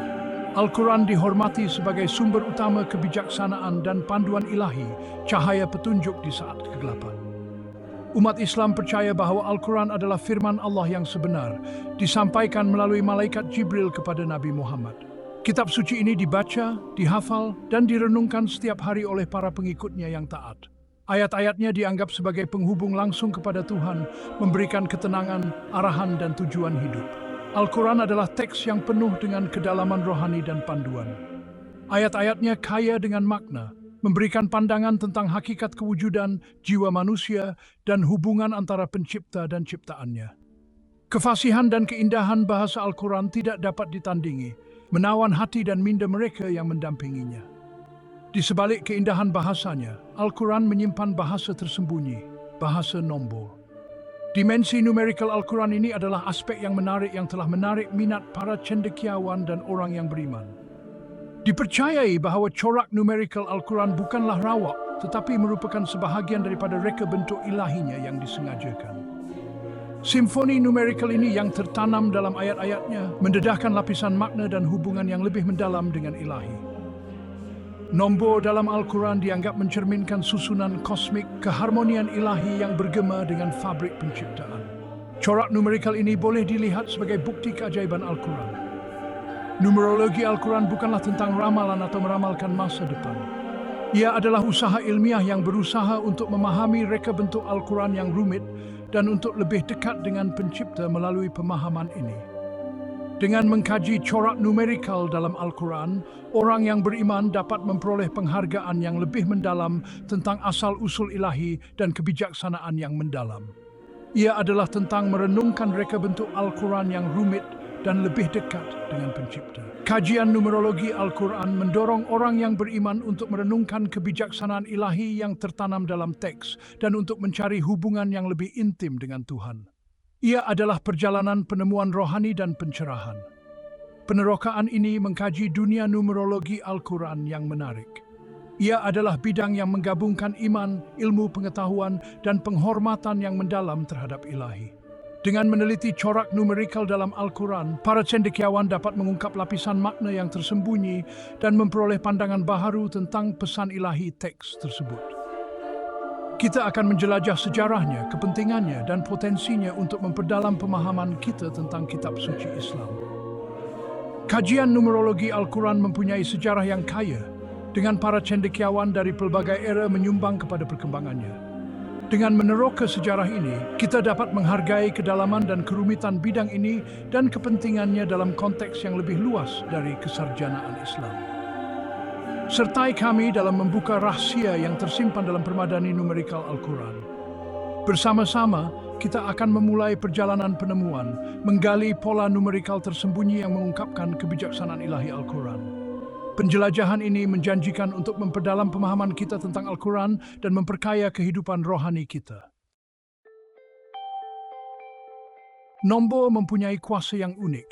Al-Quran dihormati sebagai sumber utama kebijaksanaan dan panduan ilahi, cahaya petunjuk di saat kegelapan. Umat Islam percaya bahawa Al-Quran adalah firman Allah yang sebenar, disampaikan melalui malaikat Jibril kepada Nabi Muhammad. Kitab suci ini dibaca, dihafal, dan direnungkan setiap hari oleh para pengikutnya yang taat. Ayat-ayatnya dianggap sebagai penghubung langsung kepada Tuhan, memberikan ketenangan, arahan, dan tujuan hidup. Al-Quran adalah teks yang penuh dengan kedalaman rohani dan panduan. Ayat-ayatnya kaya dengan makna, memberikan pandangan tentang hakikat kewujudan, jiwa manusia, dan hubungan antara pencipta dan ciptaannya. Kefasihan dan keindahan bahasa Al-Quran tidak dapat ditandingi, menawan hati dan minda mereka yang mendampinginya. Di sebalik keindahan bahasanya, Al-Quran menyimpan bahasa tersembunyi, bahasa nombor. Dimensi numerikal Al-Quran ini adalah aspek yang menarik yang telah menarik minat para cendekiawan dan orang yang beriman. Dipercayai bahawa corak numerikal Al-Quran bukanlah rawak, tetapi merupakan sebahagian daripada reka bentuk ilahinya yang disengajakan. Simfoni numerikal ini yang tertanam dalam ayat-ayatnya mendedahkan lapisan makna dan hubungan yang lebih mendalam dengan ilahi. Nombor dalam Al-Quran dianggap mencerminkan susunan kosmik, keharmonian ilahi yang bergema dengan fabrik penciptaan. Corak numerikal ini boleh dilihat sebagai bukti keajaiban Al-Quran. Numerologi Al-Quran bukanlah tentang ramalan atau meramalkan masa depan. Ia adalah usaha ilmiah yang berusaha untuk memahami reka bentuk Al-Quran yang rumit dan untuk lebih dekat dengan pencipta melalui pemahaman ini. Dengan mengkaji corak numerikal dalam Al-Quran, orang yang beriman dapat memperoleh penghargaan yang lebih mendalam tentang asal-usul ilahi dan kebijaksanaan yang mendalam. Ia adalah tentang merenungkan reka bentuk Al-Quran yang rumit dan lebih dekat dengan pencipta. Kajian numerologi Al-Quran mendorong orang yang beriman untuk merenungkan kebijaksanaan ilahi yang tertanam dalam teks dan untuk mencari hubungan yang lebih intim dengan Tuhan. Ia adalah perjalanan penemuan rohani dan pencerahan. Penerokaan ini mengkaji dunia numerologi Al-Quran yang menarik. Ia adalah bidang yang menggabungkan iman, ilmu pengetahuan, dan penghormatan yang mendalam terhadap ilahi. Dengan meneliti corak numerikal dalam Al-Quran, para cendekiawan dapat mengungkap lapisan makna yang tersembunyi dan memperoleh pandangan baharu tentang pesan ilahi teks tersebut. Kita akan menjelajah sejarahnya, kepentingannya, dan potensinya untuk memperdalam pemahaman kita tentang kitab suci Islam. Kajian numerologi Al-Quran mempunyai sejarah yang kaya, dengan para cendekiawan dari pelbagai era menyumbang kepada perkembangannya. Dengan meneroka sejarah ini, kita dapat menghargai kedalaman dan kerumitan bidang ini dan kepentingannya dalam konteks yang lebih luas dari kesarjanaan Islam. Sertai kami dalam membuka rahasia yang tersimpan dalam permadani numerikal Al-Quran. Bersama-sama, kita akan memulai perjalanan penemuan, menggali pola numerikal tersembunyi yang mengungkapkan kebijaksanaan ilahi Al-Quran. Penjelajahan ini menjanjikan untuk memperdalam pemahaman kita tentang Al-Quran dan memperkaya kehidupan rohani kita. Nombor mempunyai kuasa yang unik.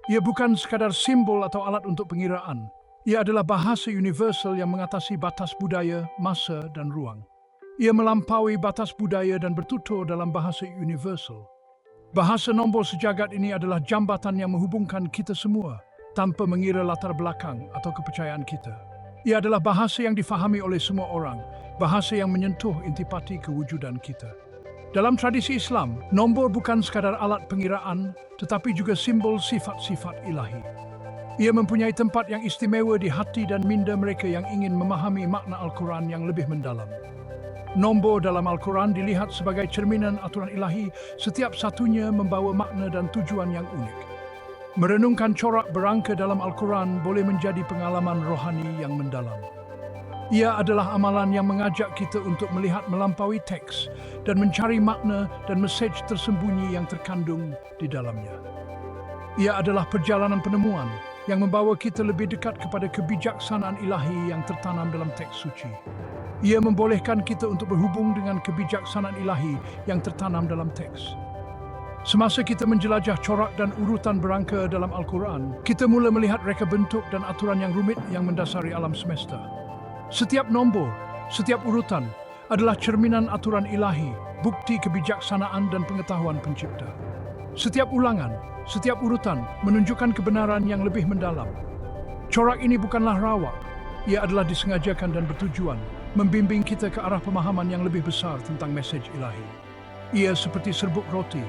Ia bukan sekadar simbol atau alat untuk pengiraan. Ia adalah bahasa universal yang mengatasi batas budaya, masa, dan ruang. Ia melampaui batas budaya dan bertutur dalam bahasa universal. Bahasa nombor sejagat ini adalah jambatan yang menghubungkan kita semua, tanpa mengira latar belakang atau kepercayaan kita. Ia adalah bahasa yang difahami oleh semua orang, bahasa yang menyentuh intipati kewujudan kita. Dalam tradisi Islam, nombor bukan sekadar alat pengiraan, tetapi juga simbol sifat-sifat ilahi. Ia mempunyai tempat yang istimewa di hati dan minda mereka yang ingin memahami makna Al-Quran yang lebih mendalam. Nombor dalam Al-Quran dilihat sebagai cerminan aturan ilahi, setiap satunya membawa makna dan tujuan yang unik. Merenungkan corak berangka dalam Al-Quran boleh menjadi pengalaman rohani yang mendalam. Ia adalah amalan yang mengajak kita untuk melihat melampaui teks dan mencari makna dan mesej tersembunyi yang terkandung di dalamnya. Ia adalah perjalanan penemuan yang membawa kita lebih dekat kepada kebijaksanaan ilahi yang tertanam dalam teks suci. Ia membolehkan kita untuk berhubung dengan kebijaksanaan ilahi yang tertanam dalam teks. Semasa kita menjelajah corak dan urutan berangka dalam Al-Quran, kita mula melihat reka bentuk dan aturan yang rumit yang mendasari alam semesta. Setiap nombor, setiap urutan adalah cerminan aturan ilahi, bukti kebijaksanaan dan pengetahuan pencipta. Setiap ulangan, setiap urutan menunjukkan kebenaran yang lebih mendalam. Corak ini bukanlah rawak, ia adalah disengajakan dan bertujuan, membimbing kita ke arah pemahaman yang lebih besar tentang mesej ilahi. Ia seperti serbuk roti,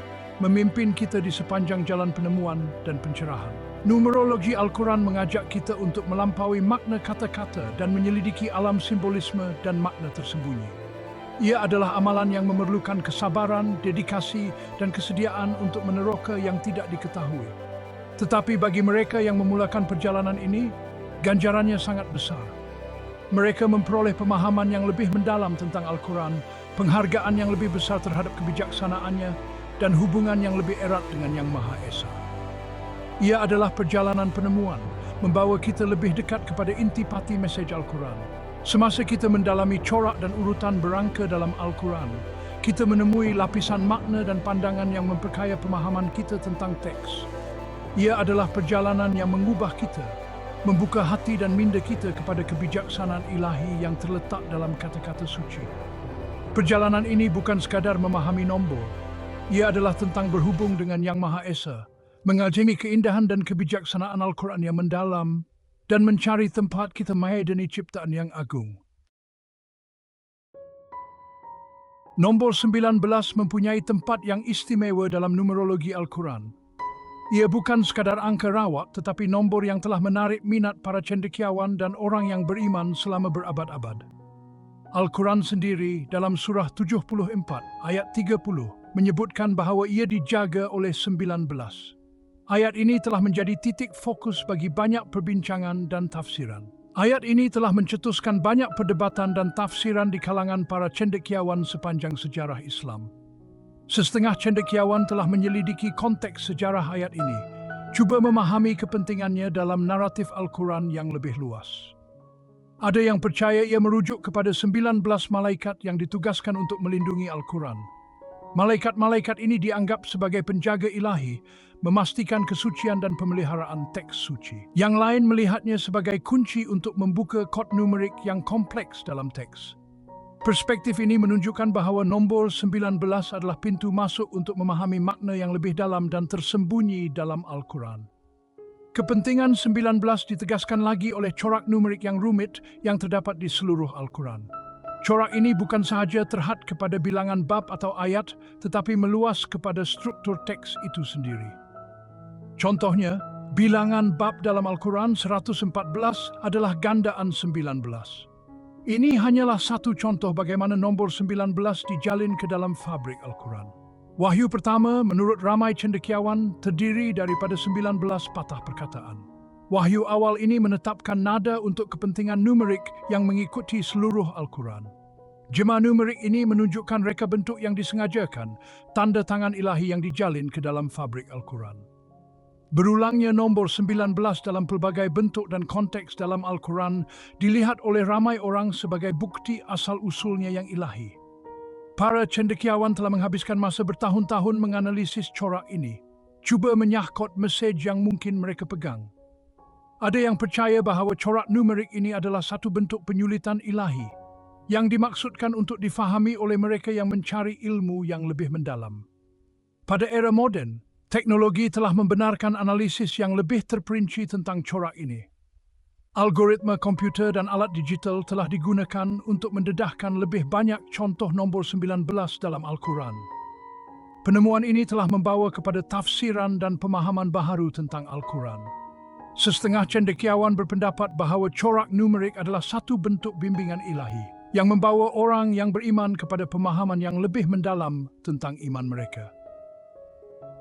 memimpin kita di sepanjang jalan penemuan dan pencerahan. Numerologi Al-Quran mengajak kita untuk melampaui makna kata-kata dan menyelidiki alam simbolisme dan makna tersembunyi. Ia adalah amalan yang memerlukan kesabaran, dedikasi, dan kesediaan untuk meneroka yang tidak diketahui. Tetapi bagi mereka yang memulakan perjalanan ini, ganjarannya sangat besar. Mereka memperoleh pemahaman yang lebih mendalam tentang Al-Quran, penghargaan yang lebih besar terhadap kebijaksanaannya, dan hubungan yang lebih erat dengan Yang Maha Esa. Ia adalah perjalanan penemuan, membawa kita lebih dekat kepada intipati mesej Al-Quran. Semasa kita mendalami corak dan urutan berangka dalam Al-Quran, kita menemui lapisan makna dan pandangan yang memperkaya pemahaman kita tentang teks. Ia adalah perjalanan yang mengubah kita, membuka hati dan minda kita kepada kebijaksanaan ilahi yang terletak dalam kata-kata suci. Perjalanan ini bukan sekadar memahami nombor, ia adalah tentang berhubung dengan Yang Maha Esa, mengajengi keindahan dan kebijaksanaan Al-Quran yang mendalam, dan mencari tempat kita menyadari ciptaan yang agung. Nombor 19 mempunyai tempat yang istimewa dalam numerologi Al-Quran. Ia bukan sekadar angka rawak, tetapi nombor yang telah menarik minat para cendekiawan dan orang yang beriman selama berabad-abad. Al-Quran sendiri dalam surah 74 ayat 30 menyebutkan bahawa ia dijaga oleh 19. Ayat ini telah menjadi titik fokus bagi banyak perbincangan dan tafsiran. Ayat ini telah mencetuskan banyak perdebatan dan tafsiran di kalangan para cendekiawan sepanjang sejarah Islam. Setengah cendekiawan telah menyelidiki konteks sejarah ayat ini, cuba memahami kepentingannya dalam naratif Al-Quran yang lebih luas. Ada yang percaya ia merujuk kepada 19 malaikat yang ditugaskan untuk melindungi Al-Quran. Malaikat-malaikat ini dianggap sebagai penjaga ilahi, memastikan kesucian dan pemeliharaan teks suci. Yang lain melihatnya sebagai kunci untuk membuka kod numerik yang kompleks dalam teks. Perspektif ini menunjukkan bahawa nombor 19 adalah pintu masuk untuk memahami makna yang lebih dalam dan tersembunyi dalam Al-Quran. Kepentingan 19 ditegaskan lagi oleh corak numerik yang rumit yang terdapat di seluruh Al-Quran. Corak ini bukan sahaja terhad kepada bilangan bab atau ayat, tetapi meluas kepada struktur teks itu sendiri. Contohnya, bilangan bab dalam Al-Quran 114 adalah gandaan 19. Ini hanyalah satu contoh bagaimana nombor 19 dijalin ke dalam fabrik Al-Quran. Wahyu pertama, menurut ramai cendekiawan, terdiri daripada 19 patah perkataan. Wahyu awal ini menetapkan nada untuk kepentingan numerik yang mengikuti seluruh Al-Quran. Jemaah numerik ini menunjukkan reka bentuk yang disengajakan, tanda tangan ilahi yang dijalin ke dalam fabrik Al-Quran. Berulangnya nombor 19 dalam pelbagai bentuk dan konteks dalam Al-Quran dilihat oleh ramai orang sebagai bukti asal-usulnya yang ilahi. Para cendekiawan telah menghabiskan masa bertahun-tahun menganalisis corak ini, cuba menyahkot mesej yang mungkin mereka pegang. Ada yang percaya bahawa corak numerik ini adalah satu bentuk penyulitan ilahi, yang dimaksudkan untuk difahami oleh mereka yang mencari ilmu yang lebih mendalam. Pada era moden, teknologi telah membenarkan analisis yang lebih terperinci tentang corak ini. Algoritma komputer dan alat digital telah digunakan untuk mendedahkan lebih banyak contoh nombor 19 dalam Al-Quran. Penemuan ini telah membawa kepada tafsiran dan pemahaman baharu tentang Al-Quran. Setengah cendekiawan berpendapat bahawa corak numerik adalah satu bentuk bimbingan ilahi yang membawa orang yang beriman kepada pemahaman yang lebih mendalam tentang iman mereka.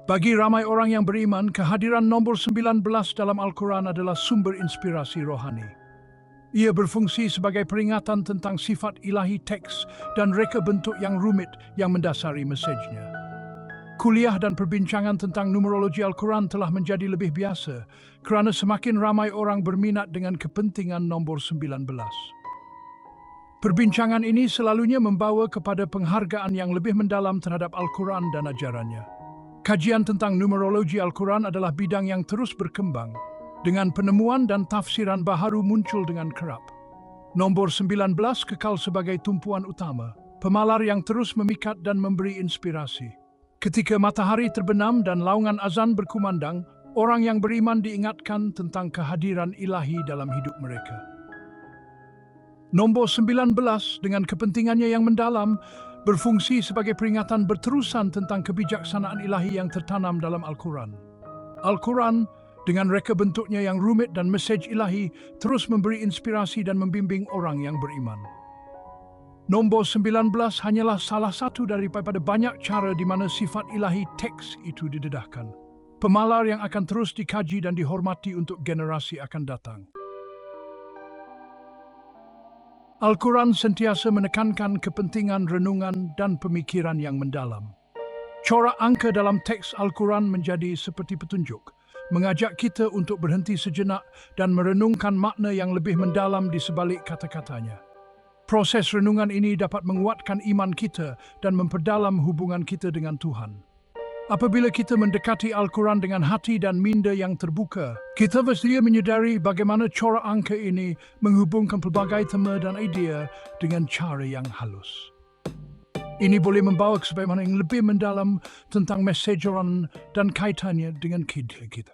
Bagi ramai orang yang beriman, kehadiran nombor 19 dalam Al-Quran adalah sumber inspirasi rohani. Ia berfungsi sebagai peringatan tentang sifat ilahi teks dan reka bentuk yang rumit yang mendasari mesejnya. Kuliah dan perbincangan tentang numerologi Al-Quran telah menjadi lebih biasa kerana semakin ramai orang berminat dengan kepentingan nombor 19. Perbincangan ini selalunya membawa kepada penghargaan yang lebih mendalam terhadap Al-Quran dan ajarannya. Kajian tentang numerologi Al-Quran adalah bidang yang terus berkembang, dengan penemuan dan tafsiran baharu muncul dengan kerap. Nombor 19 kekal sebagai tumpuan utama, pemalar yang terus memikat dan memberi inspirasi. Ketika matahari terbenam dan laungan azan berkumandang, orang yang beriman diingatkan tentang kehadiran ilahi dalam hidup mereka. Nombor 19 dengan kepentingannya yang mendalam berfungsi sebagai peringatan berterusan tentang kebijaksanaan ilahi yang tertanam dalam Al-Quran. Al-Quran, dengan reka bentuknya yang rumit dan mesej ilahi, terus memberi inspirasi dan membimbing orang yang beriman. Nombor 19 hanyalah salah satu daripada banyak cara di mana sifat ilahi teks itu didedahkan. Pemalar yang akan terus dikaji dan dihormati untuk generasi akan datang. Al-Quran sentiasa menekankan kepentingan renungan dan pemikiran yang mendalam. Corak angka dalam teks Al-Quran menjadi seperti petunjuk, mengajak kita untuk berhenti sejenak dan merenungkan makna yang lebih mendalam di sebalik kata-katanya. Proses renungan ini dapat menguatkan iman kita dan memperdalam hubungan kita dengan Tuhan. Apabila kita mendekati Al-Quran dengan hati dan minda yang terbuka, kita mesti menyadari bagaimana corak angka ini menghubungkan pelbagai tema dan idea dengan cara yang halus. Ini boleh membawa ke sebagaimana yang lebih mendalam tentang mesej Quran dan kaitannya dengan kehidupan kita.